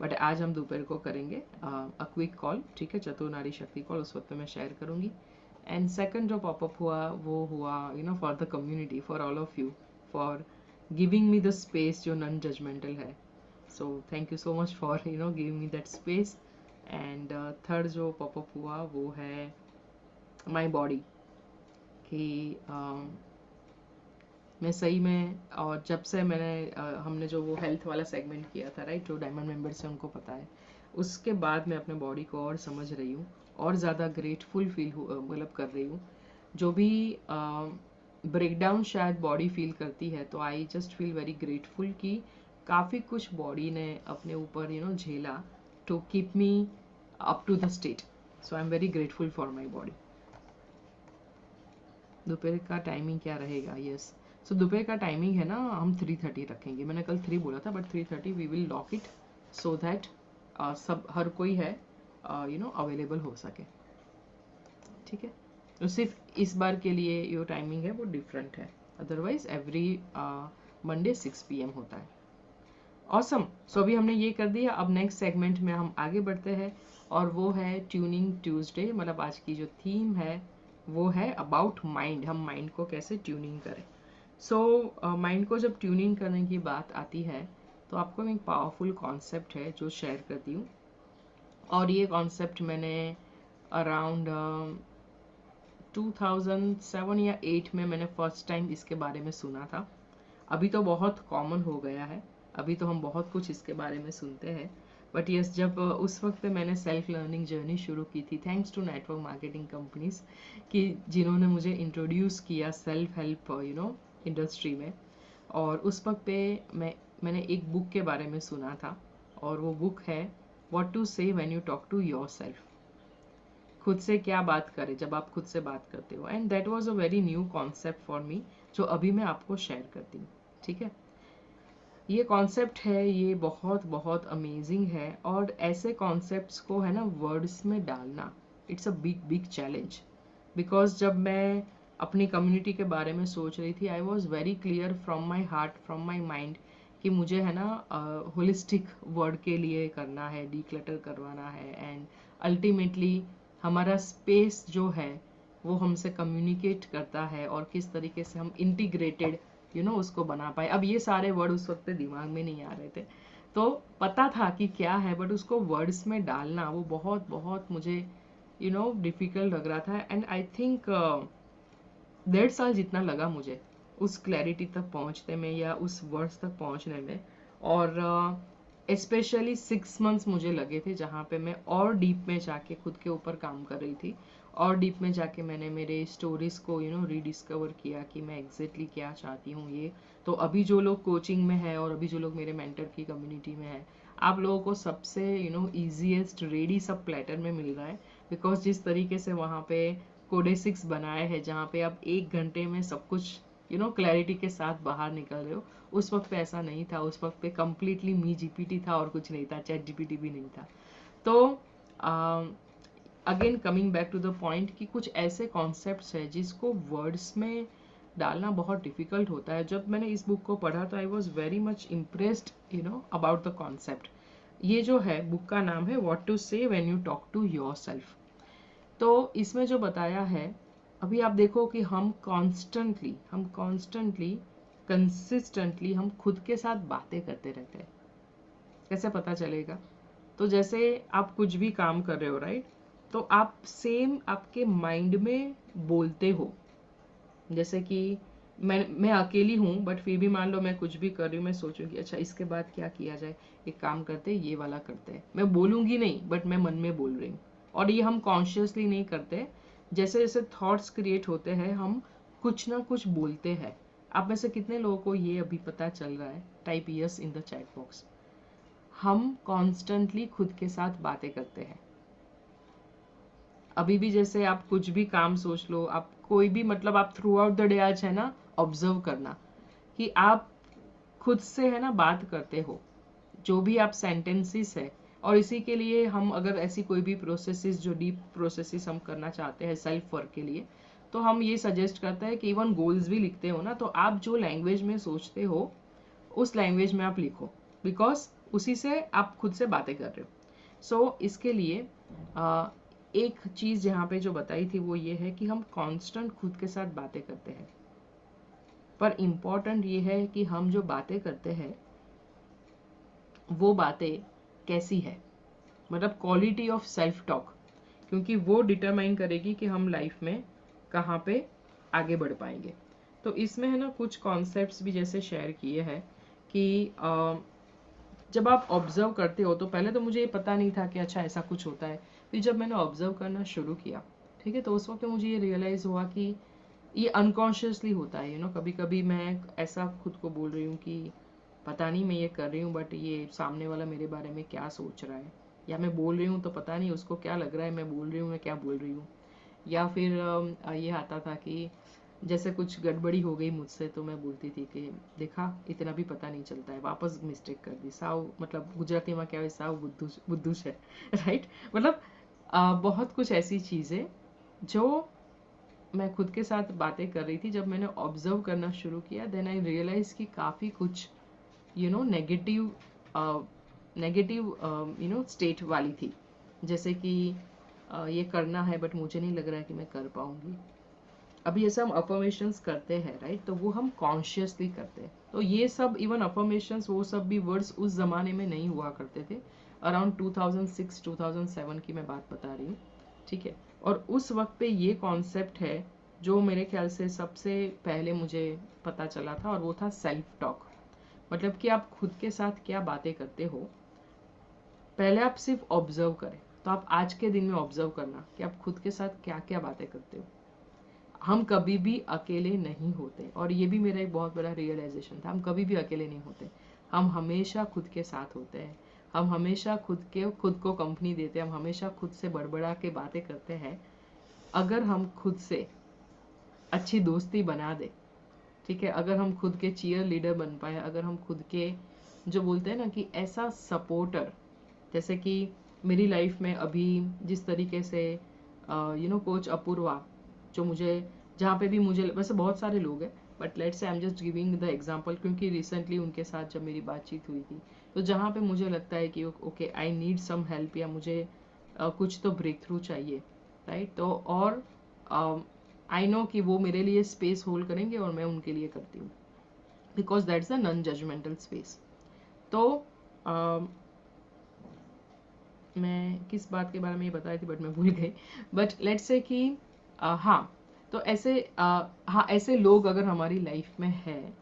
But आज हम दोपहर को करेंगे अ क्विक कॉल, ठीक है, चतुर नारी शक्ति कॉल, उस वक्त मैं शेयर करूँगी। एंड सेकंड जो पॉपअप हुआ वो हुआ for the community, for all of you, for giving me the space जो नॉन जजमेंटल है। So thank you so much for giving me that space. And third जो पॉपअप हुआ वो है माई बॉडी, कि मैं सही में, और जब से मैंने हमने जो वो हेल्थ वाला सेगमेंट किया था, राइट, जो डायमंड मेंबर्स हैं उनको पता है, उसके बाद मैं अपने बॉडी को और समझ रही हूँ और ज़्यादा ग्रेटफुल फील मतलब कर रही हूँ। जो भी ब्रेकडाउन शायद बॉडी फील करती है, तो I just feel very grateful कि काफ़ी कुछ बॉडी ने अपने ऊपर झेला to keep me up to the state. So I am very grateful for my body. दोपहर का टाइमिंग क्या रहेगा? यस, सो दोपहर का टाइमिंग है ना, हम 3:30 रखेंगे। मैंने कल 3 बोला था, but 3:30 we will lock it so that सब हर कोई है अवेलेबल हो सके, ठीक है। तो सिर्फ इस बार के लिए जो टाइमिंग है वो डिफरेंट है, अदरवाइज एवरी मंडे 6 PM होता है। ऑसम, सो अभी हमने ये कर दिया। अब नेक्स्ट सेगमेंट में हम आगे बढ़ते हैं, और वो है ट्यूनिंग ट्यूसडे। मतलब आज की जो थीम है वो है अबाउट माइंड, हम माइंड को कैसे ट्यूनिंग करें। सो माइंड को जब ट्यूनिंग करने की बात आती है, तो आपको एक पावरफुल कॉन्सेप्ट है जो शेयर करती हूँ, और ये कॉन्सेप्ट मैंने अराउंड 2007 या 8 में मैंने फर्स्ट टाइम इसके बारे में सुना था। अभी तो बहुत कॉमन हो गया है, अभी तो हम बहुत कुछ इसके बारे में सुनते हैं, बट यस, जब उस वक्त मैंने सेल्फ लर्निंग जर्नी शुरू की थी, thanks to network marketing companies, कि जिन्होंने मुझे इंट्रोड्यूस किया सेल्फ हेल्प इंडस्ट्री में। और उस वक्त पे मैंने एक बुक के बारे में सुना था, और वो बुक है what to say when you talk to yourself. खुद से क्या बात करें जब आप खुद से बात करते हो, and that was a very new concept for me, जो अभी मैं आपको शेयर करती हूँ, ठीक है। ये कॉन्सेप्ट है, ये बहुत बहुत अमेजिंग है, और ऐसे कॉन्सेप्ट्स को है ना वर्ड्स में डालना, it's a big big challenge. Because जब मैं अपनी कम्युनिटी के बारे में सोच रही थी, आई was very clear from my heart, from my mind, कि मुझे है ना होलिस्टिक वर्ड के लिए करना है, डीक्लटर करवाना है, एंड अल्टीमेटली हमारा स्पेस जो है वो हमसे कम्युनिकेट करता है, और किस तरीके से हम इंटीग्रेटेड उसको बना पाए। अब ये सारे वर्ड उस वक्त दिमाग में नहीं आ रहे थे, तो पता था कि क्या है, बट उसको वर्ड्स में डालना वो बहुत बहुत मुझे डिफिकल्ट लग रहा था। एंड आई थिंक 1.5 साल जितना लगा मुझे उस क्लैरिटी तक पहुंचने में, या उस वर्ड्स तक पहुंचने में, और स्पेशली 6 मंथ्स मुझे लगे थे, जहाँ पे मैं और डीप में जाके खुद के ऊपर काम कर रही थी, और डीप में जाके मैंने मेरे स्टोरीज को रीडिस्कवर किया कि मैं एग्जैक्टली क्या चाहती हूँ। ये तो अभी जो लोग कोचिंग में है, और अभी जो लोग मेरे मेंटर की कम्युनिटी में है, आप लोगों को सबसे ईजीएस्ट रेडी सब प्लेटर में मिल रहा है, बिकॉज जिस तरीके से वहाँ पे कोडेसिक्स बनाए हैं, जहाँ पे आप 1 घंटे में सब कुछ क्लैरिटी के साथ बाहर निकल रहे हो, उस वक्त पे ऐसा नहीं था। उस वक्त पे कम्प्लीटली मी जीपीटी था और कुछ नहीं था, चैट जीपीटी भी नहीं था। तो again coming back to the point, कि कुछ ऐसे कॉन्सेप्ट्स है जिसको वर्ड्स में डालना बहुत डिफिकल्ट होता है। जब मैंने इस बुक को पढ़ा तो I was very much impressed about the concept. ये जो है बुक का नाम है what to say when you talk to yourself. तो इसमें जो बताया है, अभी आप देखो कि हम कॉन्स्टेंटली कंसिस्टेंटली हम खुद के साथ बातें करते रहते हैं। कैसे पता चलेगा? तो जैसे आप कुछ भी काम कर रहे हो, राइट, तो आप सेम आपके माइंड में बोलते हो। जैसे कि मैं अकेली हूँ, बट फिर भी मान लो मैं कुछ भी कर रही हूँ, मैं सोचूंगी अच्छा इसके बाद क्या किया जाए, एक काम करते ये वाला करते हैं। मैं बोलूंगी नहीं, बट मैं मन में बोल रही हूँ, और ये हम कॉन्शियसली नहीं करते, जैसे जैसे थॉट्स क्रिएट होते हैं हम कुछ ना कुछ बोलते हैं। आप में से कितने लोगों को ये अभी पता चल रहा है? Type yes in the chat box. हम कॉन्स्टेंटली खुद के साथ बातें करते हैं। अभी भी जैसे आप कुछ भी काम सोच लो, आप कोई भी मतलब आप थ्रू आउट द डे आज है ना ऑब्जर्व करना कि आप खुद से है ना बात करते हो, जो भी आप सेंटेंसेस है। और इसी के लिए हम अगर ऐसी कोई भी प्रोसेसेस जो डीप प्रोसेसेस हम करना चाहते हैं सेल्फ वर्क के लिए, तो हम ये सजेस्ट करते हैं कि इवन गोल्स भी लिखते हो ना, तो आप जो लैंग्वेज में सोचते हो उस लैंग्वेज में आप लिखो, बिकॉज उसी से आप खुद से बातें कर रहे हो। सो इसके लिए एक चीज यहाँ पे जो बताई थी वो ये है कि हम कांस्टेंट खुद के साथ बातें करते हैं, पर इम्पोर्टेंट ये है कि हम जो बातें करते हैं वो बातें कैसी है, मतलब क्वालिटी ऑफ सेल्फ टॉक, क्योंकि वो डिटरमाइन करेगी कि हम लाइफ में कहाँ पे आगे बढ़ पाएंगे। तो इसमें है ना कुछ कॉन्सेप्ट्स भी जैसे शेयर किए हैं कि जब आप ऑब्जर्व करते हो, तो पहले तो मुझे ये पता नहीं था कि अच्छा ऐसा कुछ होता है। फिर जब मैंने ऑब्जर्व करना शुरू किया, ठीक है, तो उस वक्त मुझे ये रियलाइज हुआ कि ये अनकॉन्शियसली होता है। कभी कभी मैं ऐसा खुद को बोल रही हूँ कि पता नहीं मैं ये कर रही हूँ, बट ये सामने वाला मेरे बारे में क्या सोच रहा है, या मैं बोल रही हूँ तो पता नहीं उसको क्या लग रहा है मैं बोल रही हूँ, मैं क्या बोल रही हूँ। या फिर ये आता था कि जैसे कुछ गड़बड़ी हो गई मुझसे, तो मैं बोलती थी कि देखा इतना भी पता नहीं चलता है, वापस मिस्टेक कर दी, साव मतलब गुजराती में क्या है, साव बुद्धूस है राइट। मतलब बहुत कुछ ऐसी चीज़ें जो मैं खुद के साथ बातें कर रही थी। जब मैंने ऑब्जर्व करना शुरू किया, देन आई रियलाइज कि काफ़ी कुछ नेगेटिव स्टेट वाली थी। जैसे कि ये करना है बट मुझे नहीं लग रहा है कि मैं कर पाऊंगी। अभी ये सब अफर्मेशंस करते हैं राइट, तो वो हम कॉन्शियसली करते हैं। तो ये सब इवन अफर्मेशंस वो सब भी वर्ड्स उस जमाने में नहीं हुआ करते थे। अराउंड 2006-2007 की मैं बात बता रही हूँ, ठीक है। और उस वक्त पे ये कॉन्सेप्ट है जो मेरे ख्याल से सबसे पहले मुझे पता चला था, और वो था सेल्फ टॉक। मतलब कि आप खुद के साथ क्या बातें करते हो, पहले आप सिर्फ ऑब्जर्व करें। तो आप आज के दिन में ऑब्जर्व करना कि आप खुद के साथ क्या क्या बातें करते हो। हम कभी भी अकेले नहीं होते, और ये भी मेरा एक बहुत बड़ा रियलाइजेशन था। हम कभी भी अकेले नहीं होते, हम हमेशा खुद के साथ होते हैं। हम हमेशा खुद को कंपनी देते हैं, हम हमेशा खुद से बड़बड़ा के बातें करते हैं। अगर हम खुद से अच्छी दोस्ती बना दे, ठीक है, अगर हम खुद के चीयर लीडर बन पाए, अगर हम खुद के जो बोलते हैं ना कि ऐसा सपोर्टर, जैसे कि मेरी लाइफ में अभी जिस तरीके से कोच अपूर्वा, जो मुझे जहाँ पे भी मुझे, वैसे बहुत सारे लोग हैं but let's say I am just giving the example, क्योंकि रिसेंटली उनके साथ जब मेरी बातचीत हुई थी, तो जहाँ पे मुझे लगता है कि okay I need some help, या मुझे कुछ तो ब्रेक थ्रू चाहिए राइट, तो और आई नो कि वो मेरे लिए स्पेस होल्ड करेंगे और मैं उनके लिए करती हूँ, because that's a non judgmental space. तो मैं किस बात के बारे में ये बताई थी बट मैं भूल गई। बट लेट्स से कि हाँ, तो ऐसे हाँ ऐसे लोग अगर हमारी लाइफ में है,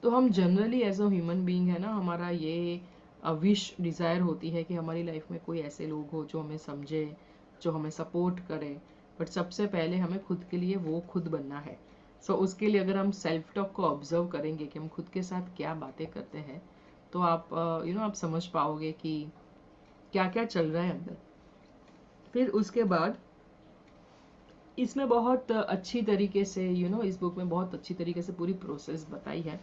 तो हम generally as a human being है ना, हमारा ये विश डिज़ायर होती है कि हमारी लाइफ में कोई ऐसे लोग हो जो हमें समझे, जो हमें सपोर्ट करे। बट सबसे पहले हमें खुद के लिए वो खुद बनना है। सो उसके लिए अगर हम सेल्फ टॉक को ऑब्जर्व करेंगे कि हम खुद के साथ क्या बातें करते हैं, तो आप आप समझ पाओगे कि क्या क्या चल रहा है अंदर। फिर उसके बाद इसमें बहुत अच्छी तरीके से इस बुक में बहुत अच्छी तरीके से पूरी प्रोसेस बताई है।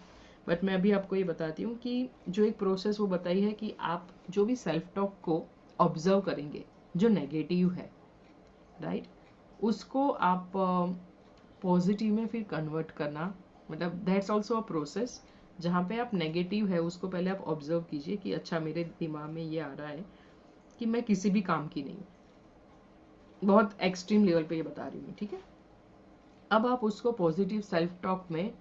बट मैं अभी आपको ये बताती हूँ कि जो एक प्रोसेस वो बताई है कि आप जो भी सेल्फ टॉक को ऑब्जर्व करेंगे जो नेगेटिव है राइट, उसको आप पॉजिटिव में फिर कन्वर्ट करना, मतलब दैट्स ऑल्सो अ प्रोसेस। जहाँ पे आप नेगेटिव है उसको पहले आप ऑब्जर्व कीजिए कि अच्छा मेरे दिमाग में ये आ रहा है कि मैं किसी भी काम की नहीं, बहुत एक्सट्रीम लेवल पे ये बता रही हूँ, ठीक है। अब आप उसको पॉजिटिव सेल्फ टॉक में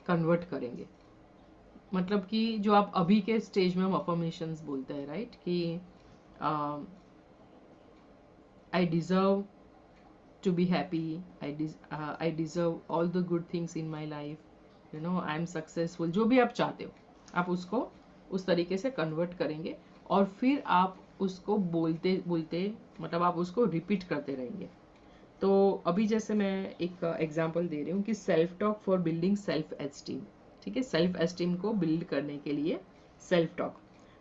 कन्वर्ट करेंगे, मतलब कि जो आप अभी के स्टेज में हम अफर्मेशंस बोलते हैं राइट, कि I deserve to be happy, I deserve all the good things in my life, I am successful, जो भी आप चाहते हो आप उसको उस तरीके से कन्वर्ट करेंगे। और फिर आप उसको बोलते बोलते मतलब आप उसको रिपीट करते रहेंगे। तो अभी जैसे मैं एक एग्जांपल दे रही हूँ कि self talk for building self esteem, ठीक है, सेल्फ एस्टीम को बिल्ड करने के लिए सेल्फ टॉक।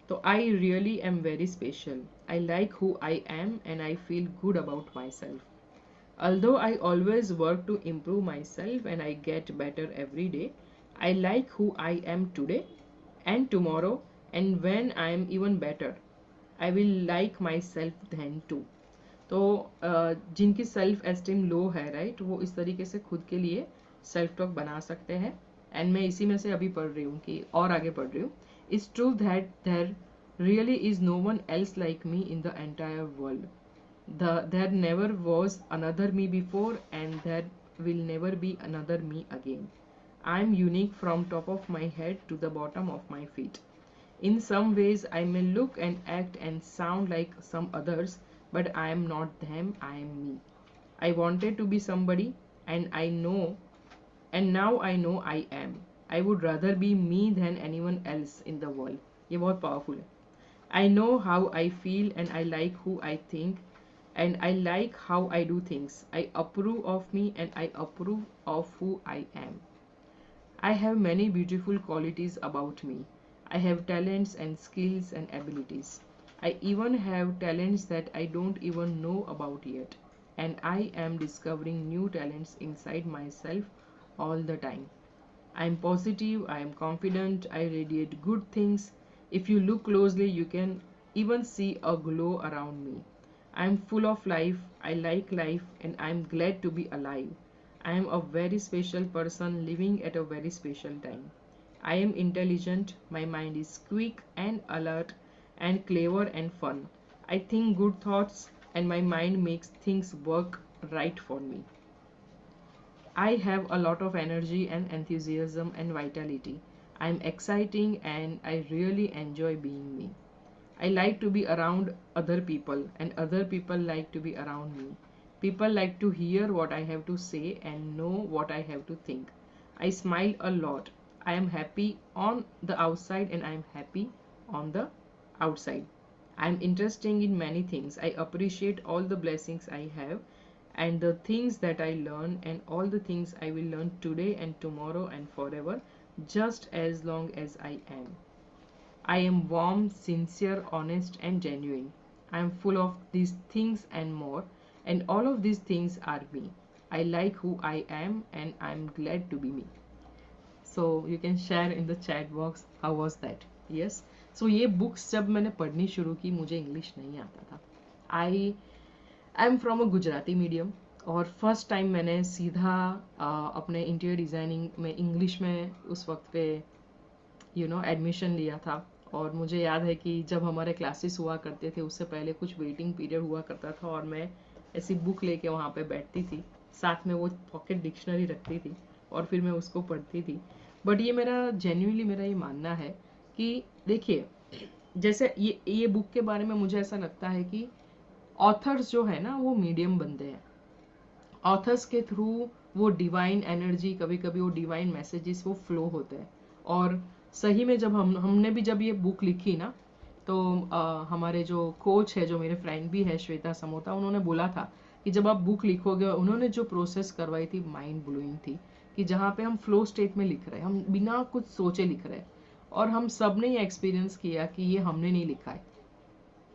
तो I really am very special, I like who I am and I feel good about my self. Although I always work to improve myself and I get better every day, I like who I am today and tomorrow, and when I am even better, I will like myself then too. तो जिनकी self esteem लो है, right, वो इस तरीके से खुद के लिए सेल्फ टॉक बना सकते हैं। एंड मैं इसी में से अभी पढ़ रही हूँ कि और आगे पढ़ रही हूँ, it's true that there really is no one else like me in the entire world. There never was another me before and there will never be another me again. I am unique from top of my head to the bottom of my feet. In some ways I may look and act and sound like some others, but I am not them, I am me. I wanted to be somebody and now I know I am. I would rather be me than anyone else in the world. ये बहुत powerful है। I know how I feel and I like who I think and I like how I do things. I approve of me and I approve of who I am. I have many beautiful qualities about me. I have talents and skills and abilities. I even have talents that I don't even know about yet. And I am discovering new talents inside myself all the time. I am positive, I am confident, I radiate good things. If you look closely, you can even see a glow around me. I am full of life, I like life, and I am glad to be alive. I am a very special person living at a very special time. I am intelligent, my mind is quick and alert and clever and fun. I think good thoughts and my mind makes things work right for me. I have a lot of energy and enthusiasm and vitality. I am exciting and I really enjoy being me. I like to be around other people and other people like to be around me. People like to hear what I have to say and know what I have to think. I smile a lot. I am happy on the outside and I am happy on the outside. I am interested in many things. I appreciate all the blessings I have and the things that I learn and all the things I will learn today and tomorrow and forever, just as long as I am. I am warm, sincere, honest and genuine. I am full of these things and more, and all of these things are me. I like who I am and I am glad to be me. So you can share in the chat box how was that. Yes. So ये books जब मैंने पढ़नी शुरू की मुझे English नहीं आता था. I am from a Gujarati medium और फर्स्ट टाइम मैंने सीधा अपने इंटीरियर डिज़ाइनिंग में इंग्लिश में उस वक्त पे एडमिशन लिया था। और मुझे याद है कि जब हमारे क्लासेस हुआ करते थे उससे पहले कुछ वेटिंग पीरियड हुआ करता था और मैं ऐसी बुक लेके वहाँ पे बैठती थी, साथ में वो पॉकेट डिक्शनरी रखती थी और फिर मैं उसको पढ़ती थी। बट ये मेरा जेन्युइनली मेरा ये मानना है कि देखिए, जैसे ये बुक के बारे में मुझे ऐसा लगता है कि ऑथर्स जो है ना वो मीडियम बंदे हैं। ऑथर्स के थ्रू वो डिवाइन एनर्जी, कभी कभी वो डिवाइन मैसेजेस वो फ्लो होते हैं। और सही में जब हमने भी जब ये बुक लिखी ना तो हमारे जो कोच है, जो मेरे फ्रेंड भी है श्वेता समोता, उन्होंने बोला था कि जब आप बुक लिखोगे, उन्होंने जो प्रोसेस करवाई थी माइंड ब्लोइंग थी कि जहाँ पे हम फ्लो स्टेट में लिख रहे हैं, हम बिना कुछ सोचे लिख रहे हैं और हम सब ने ये एक्सपीरियंस किया कि ये हमने नहीं लिखा है,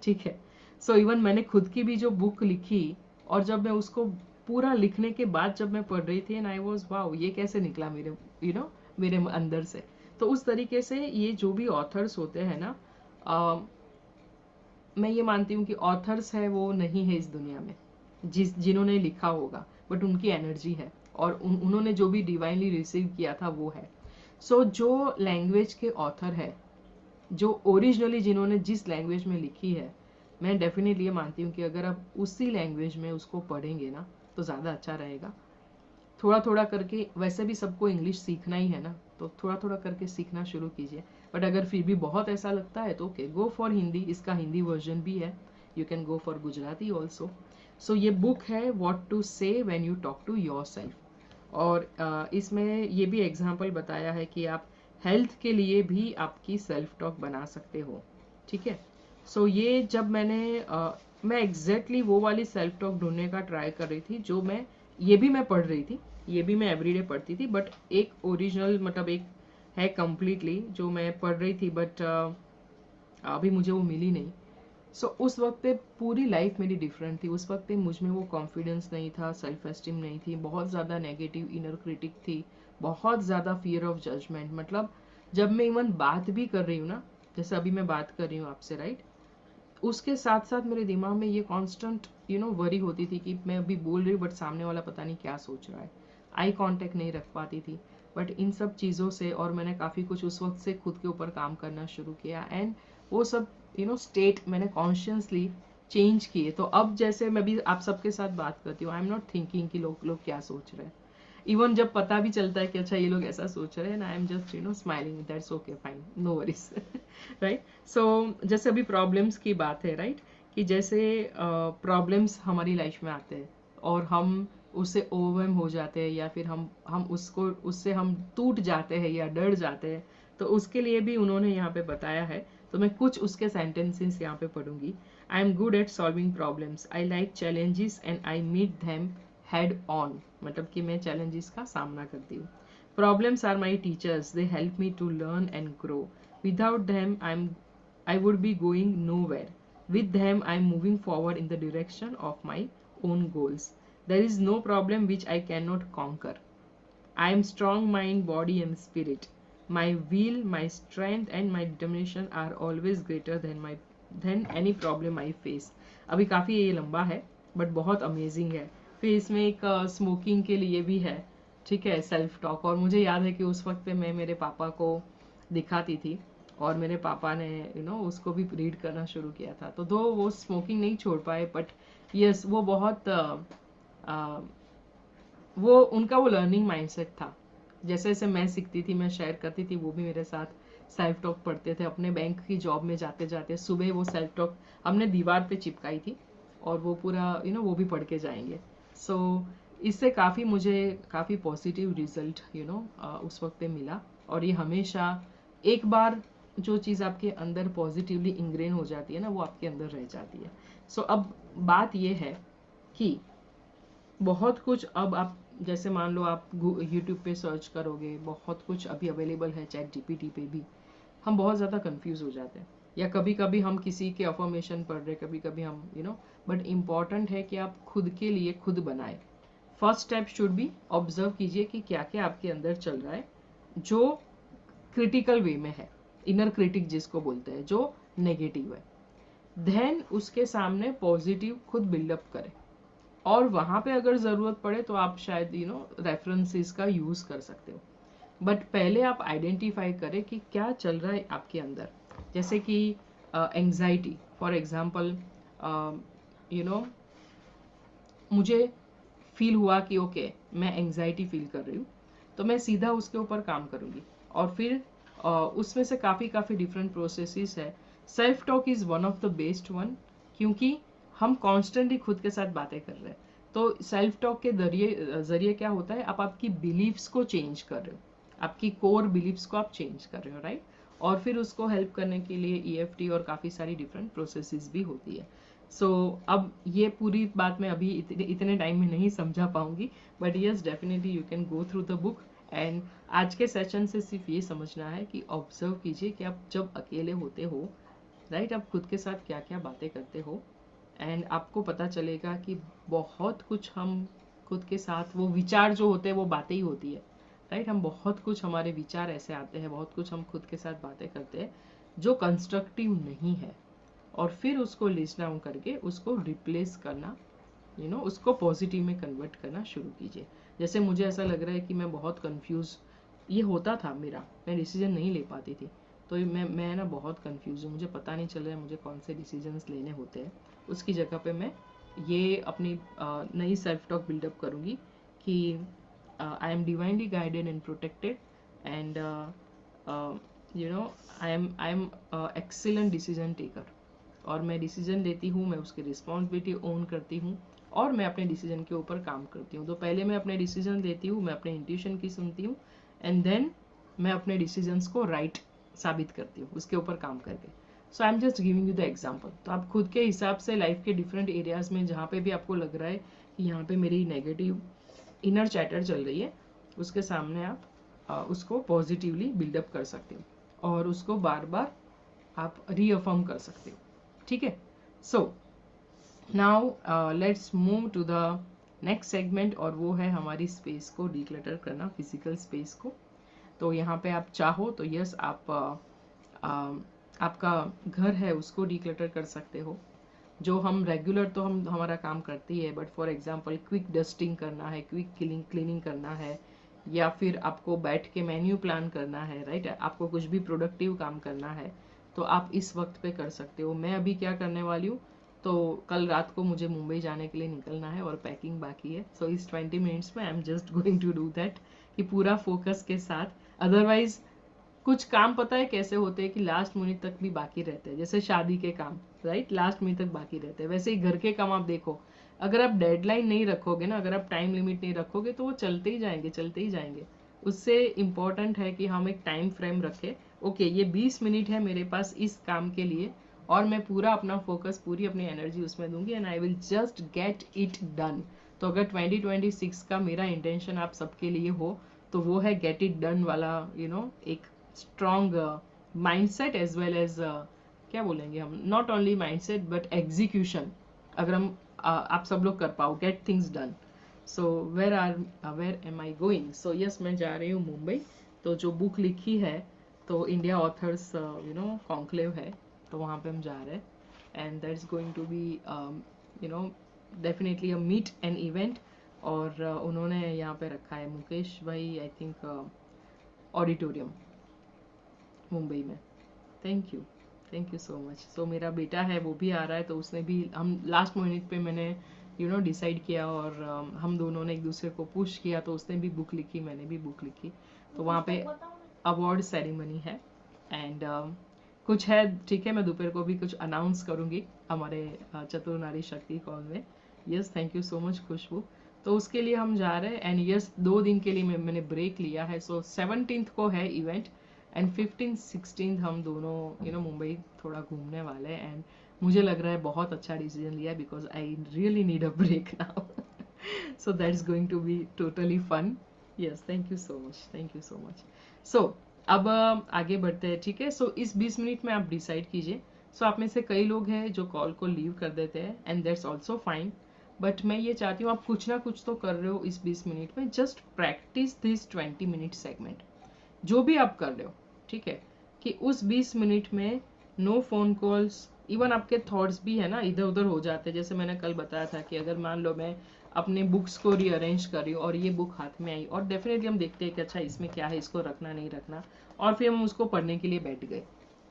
ठीक है। सो इवन मैंने खुद की भी जो बुक लिखी और जब मैं उसको पूरा लिखने के बाद जब मैं पढ़ रही थी एंड आई वाज वाओ, ये कैसे निकला मेरे मेरे अंदर से। तो उस तरीके से ये जो भी ऑथर्स होते हैं ना, मैं ये मानती हूँ कि ऑथर्स है वो नहीं है इस दुनिया में जिन्होंने लिखा होगा, बट उनकी एनर्जी है और उन्होंने जो भी डिवाइनली रिसीव किया था वो है। सो जो लैंग्वेज के ऑथर है, जो ओरिजिनली जिन्होंने जिस लैंग्वेज में लिखी है, मैं डेफिनेटली ये मानती हूँ कि अगर आप उसी लैंग्वेज में उसको पढ़ेंगे ना तो ज़्यादा अच्छा रहेगा। थोड़ा थोड़ा करके, वैसे भी सबको इंग्लिश सीखना ही है ना, तो थोड़ा थोड़ा करके सीखना शुरू कीजिए। बट अगर फिर भी बहुत ऐसा लगता है तो ओके, गो फॉर हिंदी, इसका हिंदी वर्जन भी है, you can go for Gujarati also. So ये बुक है what to say when you talk to yourself. और इसमें ये भी एग्जांपल बताया है कि आप हेल्थ के लिए भी आपकी सेल्फ टॉक बना सकते हो, ठीक है। सो ये जब मैं एग्जैक्टली वो वाली सेल्फ टॉक ढूंढने का ट्राई कर रही थी जो मैं ये भी मैं पढ़ रही थी, ये भी मैं एवरीडे पढ़ती थी, बट एक ओरिजिनल मतलब एक है कंप्लीटली जो मैं पढ़ रही थी, बट अभी मुझे वो मिली नहीं। सो उस वक्त पे पूरी लाइफ मेरी डिफरेंट थी। उस वक्त पे मुझ में वो कॉन्फिडेंस नहीं था, सेल्फ एस्टीम नहीं थी, बहुत ज़्यादा नेगेटिव इनर क्रिटिक थी, बहुत ज़्यादा फियर ऑफ जजमेंट। मतलब जब मैं इवन बात भी कर रही हूँ ना, जैसे अभी मैं बात कर रही हूँ आपसे, राइट, उसके साथ साथ मेरे दिमाग में ये कांस्टेंट वरी होती थी कि मैं अभी बोल रही हूँ बट सामने वाला पता नहीं क्या सोच रहा है। आई कांटेक्ट नहीं रख पाती थी। बट इन सब चीज़ों से, और मैंने काफ़ी कुछ उस वक्त से खुद के ऊपर काम करना शुरू किया, एंड वो सब स्टेट मैंने कॉन्शियसली चेंज किए। तो अब जैसे मैं भी आप सबके साथ बात करती हूँ, आई एम नॉट थिंकिंग कि लोग क्या सोच रहे हैं। इवन जब पता भी चलता है कि अच्छा ये लोग ऐसा सोच रहे हैं, I am just smiling, that's okay, fine, no worries, right. So जैसे अभी प्रॉब्लम्स की बात है, राइट, कि जैसे प्रॉब्लम्स हमारी लाइफ में आते हैं और हम उससे ओवरवेल्म हो जाते हैं, या फिर हम उससे हम टूट जाते हैं या डर जाते हैं, तो उसके लिए भी उन्होंने यहाँ पे बताया है। तो मैं कुछ उसके सेंटेंसेस यहाँ पे पढ़ूंगी। I am good at solving problems, I like challenges and I meet them head on, मतलब कि मैं चैलेंजेस का सामना करती हूँ। Problems are my teachers, they help me to learn and grow, without them I would be going nowhere. With them, I am moving forward in the direction of my own goals. There is no problem which I cannot conquer. I am strong mind, body and spirit. My will, my strength and my determination are always greater than any problem I face. अभी काफ़ी ये लंबा है but बहुत amazing है। फिर इसमें एक स्मोकिंग के लिए भी है, ठीक है, सेल्फ टॉक। और मुझे याद है कि उस वक्त पे मैं मेरे पापा को दिखाती थी और मेरे पापा ने उसको भी रीड करना शुरू किया था। तो दो वो स्मोकिंग नहीं छोड़ पाए, बट यस वो बहुत वो उनका वो लर्निंग माइंडसेट था। जैसे जैसे मैं सीखती थी, मैं शेयर करती थी, वो भी मेरे साथ सेल्फ टॉक पढ़ते थे। अपने बैंक की जॉब में जाते जाते सुबह वो सेल्फ टॉक हमने दीवार पे चिपकाई थी और वो पूरा वो भी पढ़ के जाएंगे। सो इससे काफ़ी मुझे काफ़ी पॉजिटिव रिजल्ट उस वक्त पे मिला। और ये हमेशा एक बार जो चीज़ आपके अंदर पॉजिटिवली इंग्रेन हो जाती है ना, वो आपके अंदर रह जाती है। सो अब बात ये है कि बहुत कुछ अब आप जैसे मान लो आप यूट्यूब पे सर्च करोगे, बहुत कुछ अभी अवेलेबल है, चैट जीपीटी पे भी। हम बहुत ज़्यादा कंफ्यूज हो जाते हैं, या कभी कभी हम किसी के अफर्मेशन पढ़ रहे, कभी कभी हम बट इम्पॉर्टेंट है कि आप खुद के लिए खुद बनाए। First step should be observe कीजिए कि क्या क्या आपके अंदर चल रहा है जो क्रिटिकल वे में है, इनर क्रिटिक जिसको बोलते हैं, जो नेगेटिव है। देन उसके सामने पॉजिटिव खुद बिल्डअप करें, और वहां पे अगर जरूरत पड़े तो आप शायद रेफरेंसेस का यूज कर सकते हो। बट पहले आप आइडेंटिफाई करें कि क्या चल रहा है आपके अंदर। जैसे कि एंजाइटी फॉर एग्जांपल, मुझे फील हुआ कि ओके मैं एंजाइटी फील कर रही हूँ, तो मैं सीधा उसके ऊपर काम करूँगी। और फिर उसमें से काफ़ी डिफरेंट प्रोसेसेस है। Self talk is one of the best one, क्योंकि हम कॉन्स्टेंटली खुद के साथ बातें कर रहे हैं। तो सेल्फ टॉक के जरिए क्या होता है, आप आपकी बिलीव्स को चेंज कर रहे हो, आपकी कोर बिलीव्स को आप चेंज कर रहे हो, राइट। और फिर उसको हेल्प करने के लिए EFT और काफ़ी सारी डिफरेंट प्रोसेसेस भी होती है। सो अब ये पूरी बात मैं अभी इतने टाइम में नहीं समझा पाऊंगी, but yes definitely you can go through the book. And आज के सेशन से सिर्फ ये समझना है कि ऑब्जर्व कीजिए कि आप जब अकेले होते हो, राइट, आप खुद के साथ क्या क्या बातें करते हो, एंड आपको पता चलेगा कि बहुत कुछ हम खुद के साथ, वो विचार जो होते हैं वो बातें ही होती है, राइट। हम बहुत कुछ, हमारे विचार ऐसे आते हैं, बहुत कुछ हम खुद के साथ बातें करते हैं जो कंस्ट्रक्टिव नहीं है, और फिर उसको लिस्ट डाउन करके उसको रिप्लेस करना, उसको पॉजिटिव में कन्वर्ट करना शुरू कीजिए। जैसे मुझे ऐसा लग रहा है कि मैं बहुत कंफ्यूज ये होता था मेरा, मैं डिसीजन नहीं ले पाती थी, तो मैं ना बहुत कंफ्यूज हूँ, मुझे पता नहीं चल रहा है मुझे कौन से डिसीजंस लेने होते हैं। उसकी जगह पे मैं ये अपनी नई सेल्फ टॉक बिल्डअप करूँगी कि I am divinely guided and protected, and I M excellent decision taker, और मैं डिसीजन लेती हूँ, मैं उसकी रिस्पॉन्सिबिलिटी ओन करती हूँ, और मैं अपने डिसीजन के ऊपर काम करती हूँ। तो पहले मैं अपने डिसीजन लेती हूँ, मैं अपने इंट्यूशन की सुनती हूँ, एंड देन मैं अपने डिसीजंस को राइट साबित करती हूँ उसके ऊपर काम करके। So I am just giving you the example. तो आप खुद के हिसाब से लाइफ के डिफरेंट एरियाज में जहाँ पे भी आपको लग रहा है कि यहाँ पे मेरी नेगेटिव इनर चैटर चल रही है उसके सामने आप उसको पॉजिटिवली बिल्डअप कर सकते हो और उसको बार बार आप रीअफर्म कर सकते हो, ठीक है। So now let's move to the next segment, और वो है हमारी स्पेस को डिक्लटर करना, फिजिकल स्पेस को। तो यहाँ पे आप चाहो तो यस आप आपका घर है उसको डिक्लटर कर सकते हो। जो हम रेगुलर तो हम हमारा काम करते ही है, but for example quick dusting करना है, क्विक क्लीनिंग करना है, या फिर आपको बैठ के मेन्यू प्लान करना है, राइट, आपको कुछ भी प्रोडक्टिव काम करना है तो आप इस वक्त पे कर सकते हो। मैं अभी क्या करने वाली हूँ, तो कल रात को मुझे मुंबई जाने के लिए निकलना है और पैकिंग बाकी है। सो इस 20 मिनट्स में I am just going to do that, कि पूरा फोकस के साथ। अदरवाइज कुछ काम पता है कैसे होते हैं कि लास्ट मिनट तक भी बाकी रहते हैं, जैसे शादी के काम, राइट, लास्ट मिनट तक बाकी रहते हैं। वैसे ही घर के काम आप देखो, अगर आप डेडलाइन नहीं रखोगे ना, अगर आप टाइम लिमिट नहीं रखोगे तो वो चलते ही जाएंगे, चलते ही जाएंगे। उससे इम्पोर्टेंट है कि हम एक टाइम फ्रेम रखें। ओके, ये 20 मिनट है मेरे पास इस काम के लिए और मैं पूरा अपना फोकस, पूरी अपनी एनर्जी उसमें दूंगी and I will just get it done. तो अगर 2026 का मेरा इंटेंशन आप सबके लिए हो तो वो है गेट इट डन वाला, एक strong mindset as well as क्या बोलेंगे हम, not only mindset but execution. अगर हम आप सब लोग कर पाओ, get things done. So where am I going? So yes, मैं जा रही हूँ मुंबई। तो जो बुक लिखी है तो इंडिया ऑथर्स कॉन्क्लेव है, तो वहाँ पे हम जा रहे हैं and that's going to be definitely a meet an event. और उन्होंने यहाँ पे रखा है मुकेश भाई, आई थिंक ऑडिटोरियम मुंबई में। Thank you so much. So मेरा बेटा है वो भी आ रहा है, तो उसने भी, हम लास्ट मिनट पे मैंने डिसाइड किया और हम दोनों ने एक दूसरे को पुश किया, तो उसने भी बुक लिखी, मैंने भी बुक लिखी। तो वहाँ पे अवार्ड सेरेमनी है एंड कुछ है, ठीक है, मैं दोपहर को भी कुछ अनाउंस करूँगी हमारे चतुर नारी शक्ति कॉल में। Yes, thank you so much Khushboo. तो उसके लिए हम जा रहे हैं एंड यस 2 दिन के लिए मैंने ब्रेक लिया है। सो 17th को है इवेंट एंड 15th 16th हम दोनों मुंबई थोड़ा घूमने वाले हैं एंड मुझे लग रहा है बहुत अच्छा डिसीजन लिया because I really need a break now. So that's going to be totally fun. Yes, thank you so much. So अब आगे बढ़ते हैं, ठीक है। सो इस 20 मिनट में आप डिसाइड कीजिए। सो आप में से कई लोग हैं जो कॉल को लीव कर देते हैं and that's also fine, but मैं ये चाहती हूँ आप कुछ ना कुछ तो कर रहे हो इस 20 मिनट में। Just practice this 20 minute segment, जो भी आप कर रहे हो, ठीक है, कि उस 20 मिनट में नो फोन कॉल्स, इवन आपके थॉट्स भी है ना इधर उधर हो जाते हैं। जैसे मैंने कल बताया था कि अगर मान लो मैं अपने बुक्स को रीअरेंज कर रही हूँ और ये बुक हाथ में आई और डेफिनेटली हम देखते हैं कि अच्छा इसमें क्या है, इसको रखना नहीं रखना, और फिर हम उसको पढ़ने के लिए बैठ गए।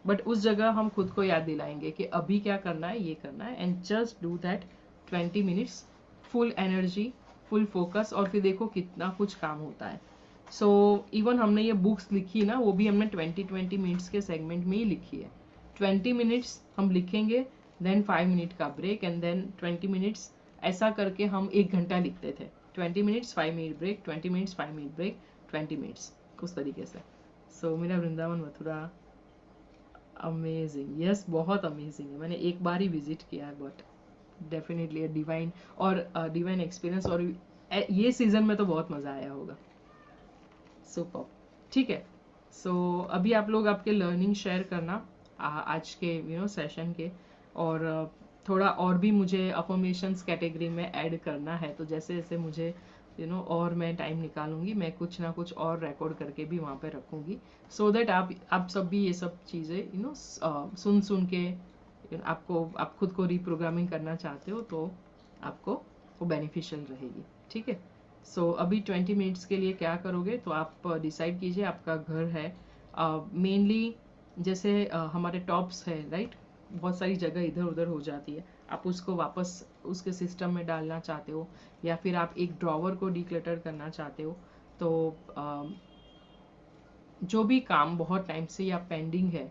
बट उस जगह हम खुद को याद दिलाएंगे कि अभी क्या करना है, ये करना है and just do that 20 minutes, full energy, full focus, और फिर देखो कितना कुछ काम होता है। सो इवन हमने ये बुक्स लिखी ना, वो भी हमने 20 मिनट्स के सेगमेंट में ही लिखी है। 20 मिनट्स हम लिखेंगे, देन 5 मिनट का ब्रेक एंड देन 20 मिनट्स, ऐसा करके हम 1 घंटा लिखते थे। 20 minutes 5 minute break, 20 minutes 5 minute break, 20 minutes, उस तरीके से। सो मेरा वृंदावन मथुरा अमेजिंग, यस बहुत अमेजिंग है। मैंने एक बार ही विजिट किया है बट डेफिनेटली डिवाइन और डिवाइन एक्सपीरियंस, और ये सीजन में तो बहुत मजा आया होगा। सुपर, ठीक है। सो अभी आप लोग आपके लर्निंग शेयर करना आज के सेशन के, और थोड़ा और भी मुझे अफर्मेशंस कैटेगरी में ऐड करना है। तो जैसे जैसे मुझे और मैं टाइम निकालूंगी, मैं कुछ ना कुछ और रिकॉर्ड करके भी वहाँ पे रखूंगी, सो दैट आप सब भी ये सब चीज़ें सुन के आप खुद को रीप्रोग्रामिंग करना चाहते हो तो आपको वो बेनिफिशियल रहेगी, ठीक है। सो अभी 20 मिनट्स के लिए क्या करोगे, तो आप डिसाइड कीजिए। आपका घर है मेनली, जैसे हमारे टॉप्स है, राइट, बहुत सारी जगह इधर उधर हो जाती है, आप उसको वापस उसके सिस्टम में डालना चाहते हो, या फिर आप एक ड्रॉवर को डिक्लटर करना चाहते हो। तो जो भी काम बहुत टाइम से या पेंडिंग है,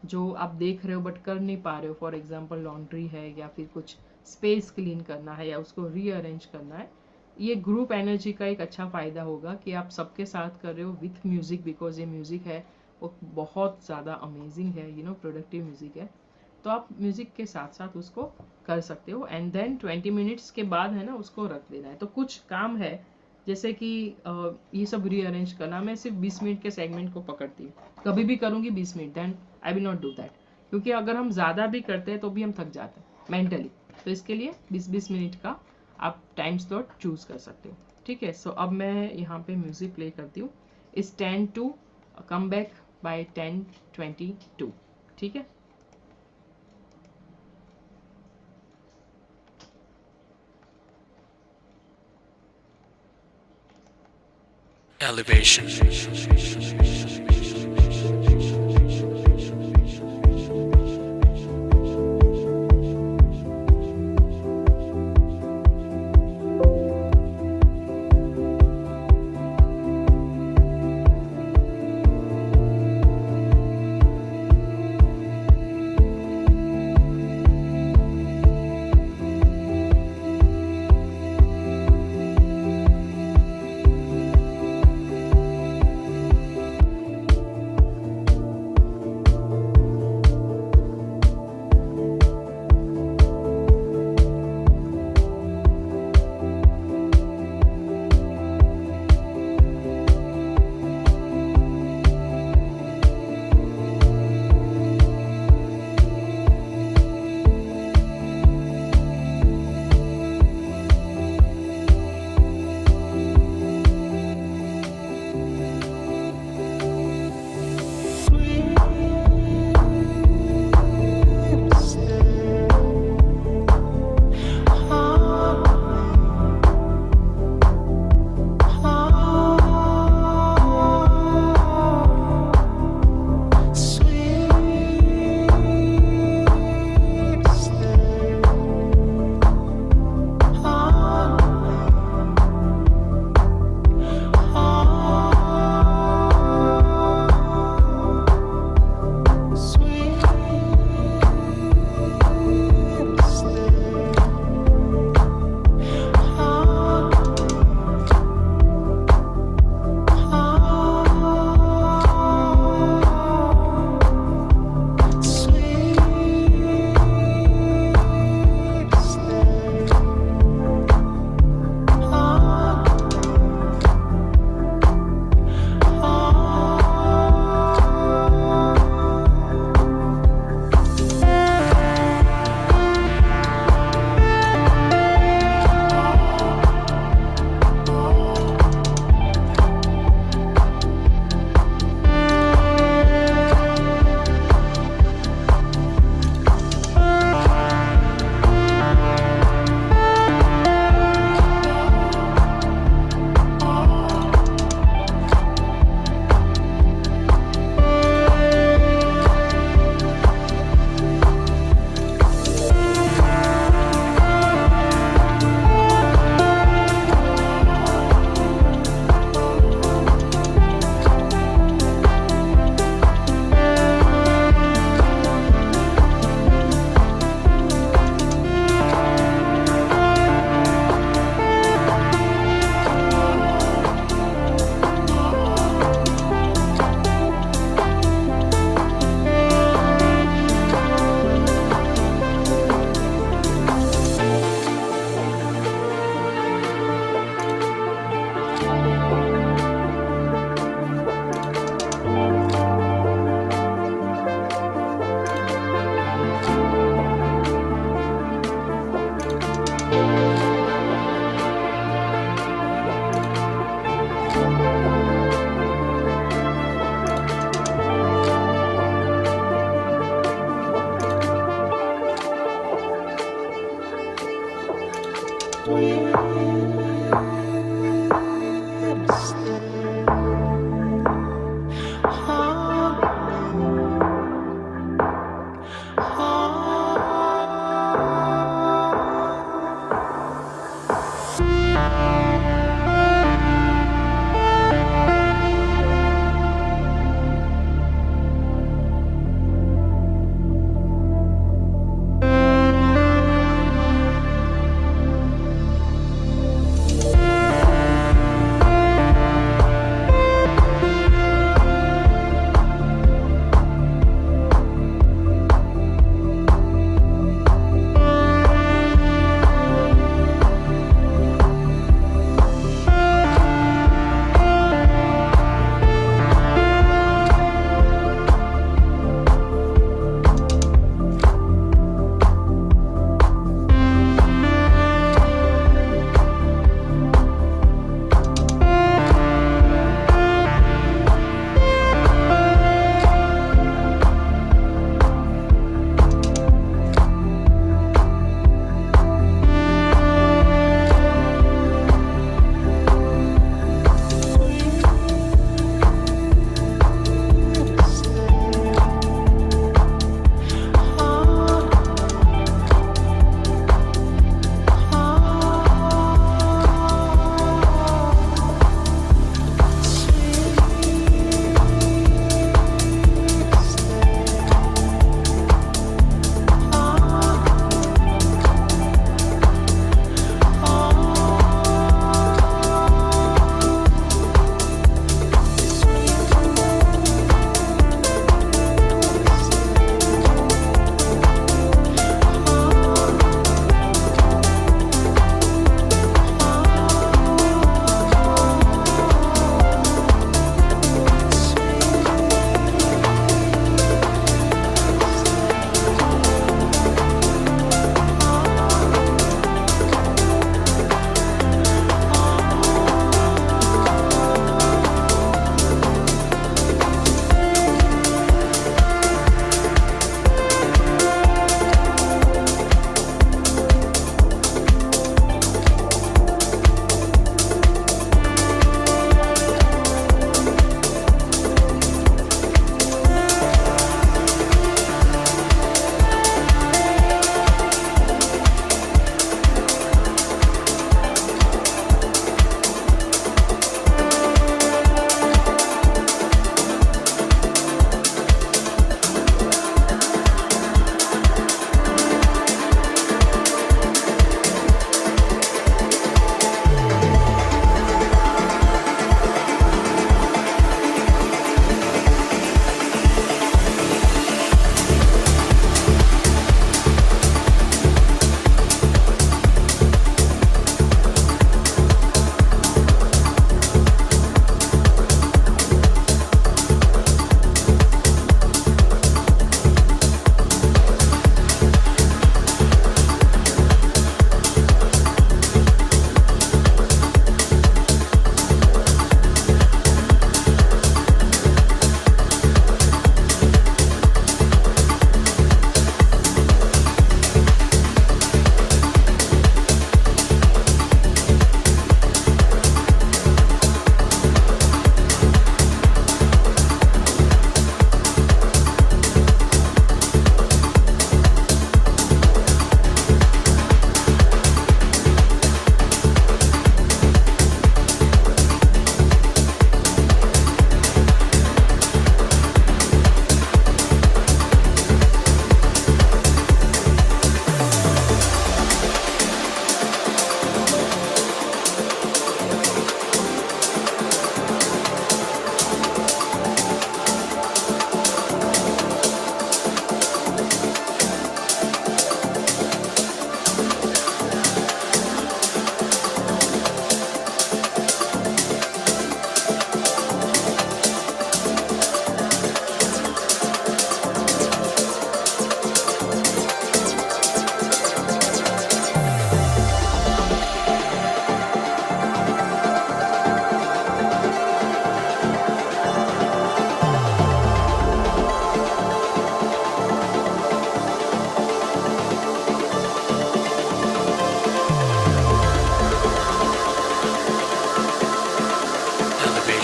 जो आप देख रहे हो बट कर नहीं पा रहे हो, फॉर एग्जांपल लॉन्ड्री है या फिर कुछ स्पेस क्लीन करना है या उसको रीअरेंज करना है, ये ग्रुप एनर्जी का एक अच्छा फ़ायदा होगा कि आप सबके साथ कर रहे हो विथ म्यूज़िक, बिकॉज ये म्यूज़िक है वो बहुत ज़्यादा अमेजिंग है, प्रोडक्टिव म्यूज़िक है। तो आप म्यूज़िक के साथ साथ उसको कर सकते हो एंड देन 20 मिनट्स के बाद है ना उसको रख देना है। तो कुछ काम है जैसे कि ये सब रीअरेंज करना, मैं सिर्फ 20 मिनट के सेगमेंट को पकड़ती हूँ, कभी भी करूँगी 20 minute, then I will not do that, क्योंकि अगर हम ज़्यादा भी करते हैं तो भी हम थक जाते हैं मेंटली। तो इसके लिए 20-20 मिनट का आप टाइम स्लॉट चूज कर सकते हो, ठीक है। सो अब मैं यहाँ पे म्यूजिक प्ले करती हूँ, it's 10 to come back by 10:22, ठीक है। Elevation.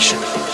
Station.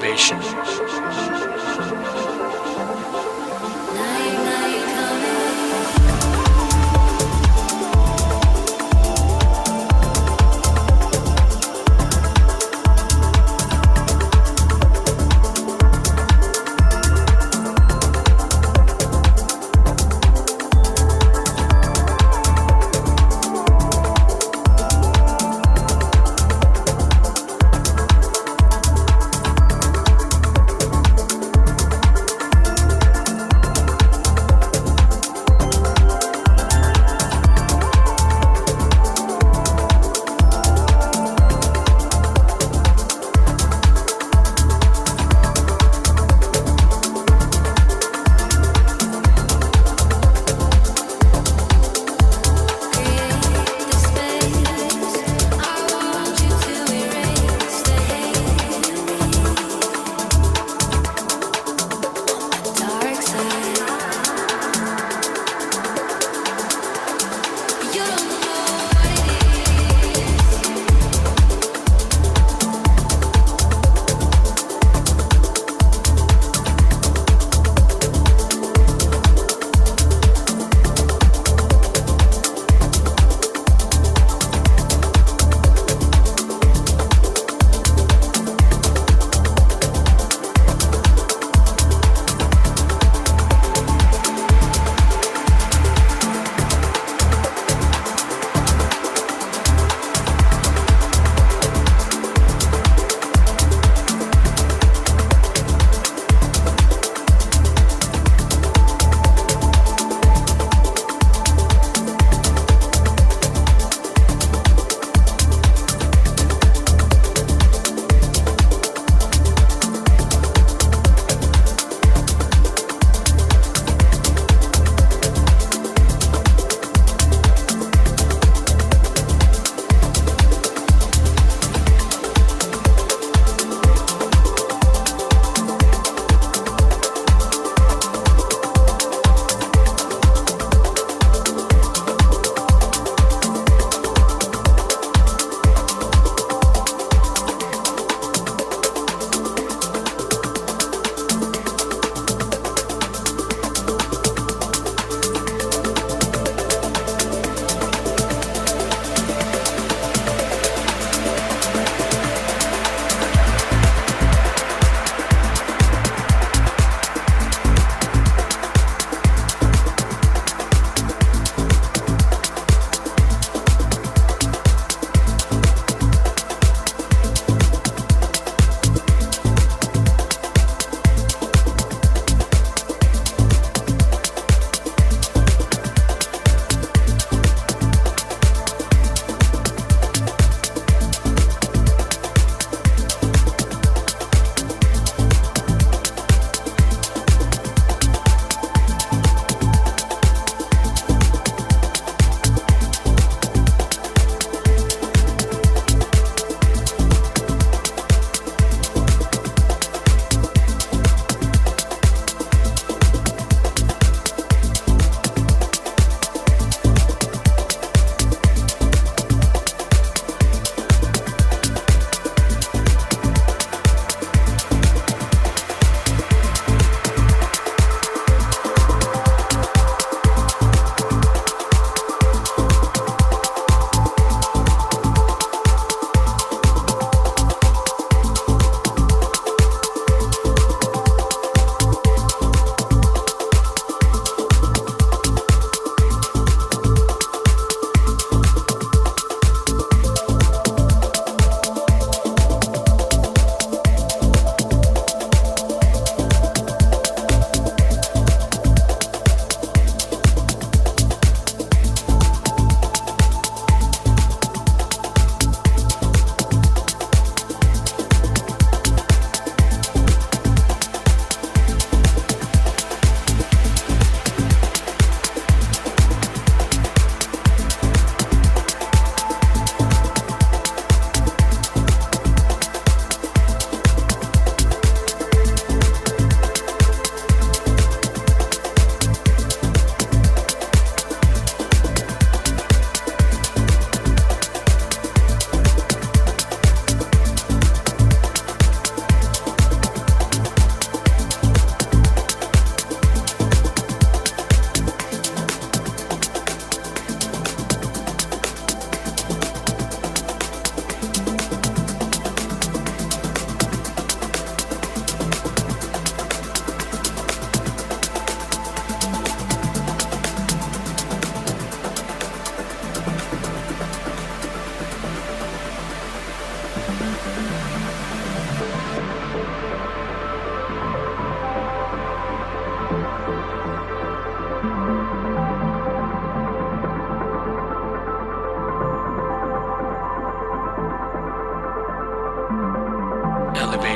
motivation.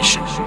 generation.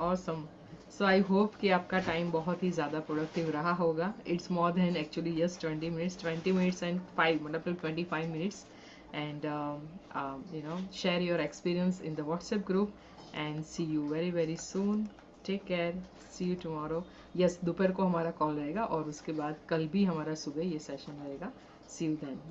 Awesome so I hope कि आपका टाइम बहुत ही ज़्यादा प्रोडक्टिव रहा होगा. It's more than actually yes 20 minutes and 5 मतलब 25 minutes and share your experience in the WhatsApp group and see you very very soon. Take care. See you tomorrow. Yes, दोपहर को हमारा कॉल रहेगा और उसके बाद कल भी हमारा सुबह ये सेशन रहेगा. See you then.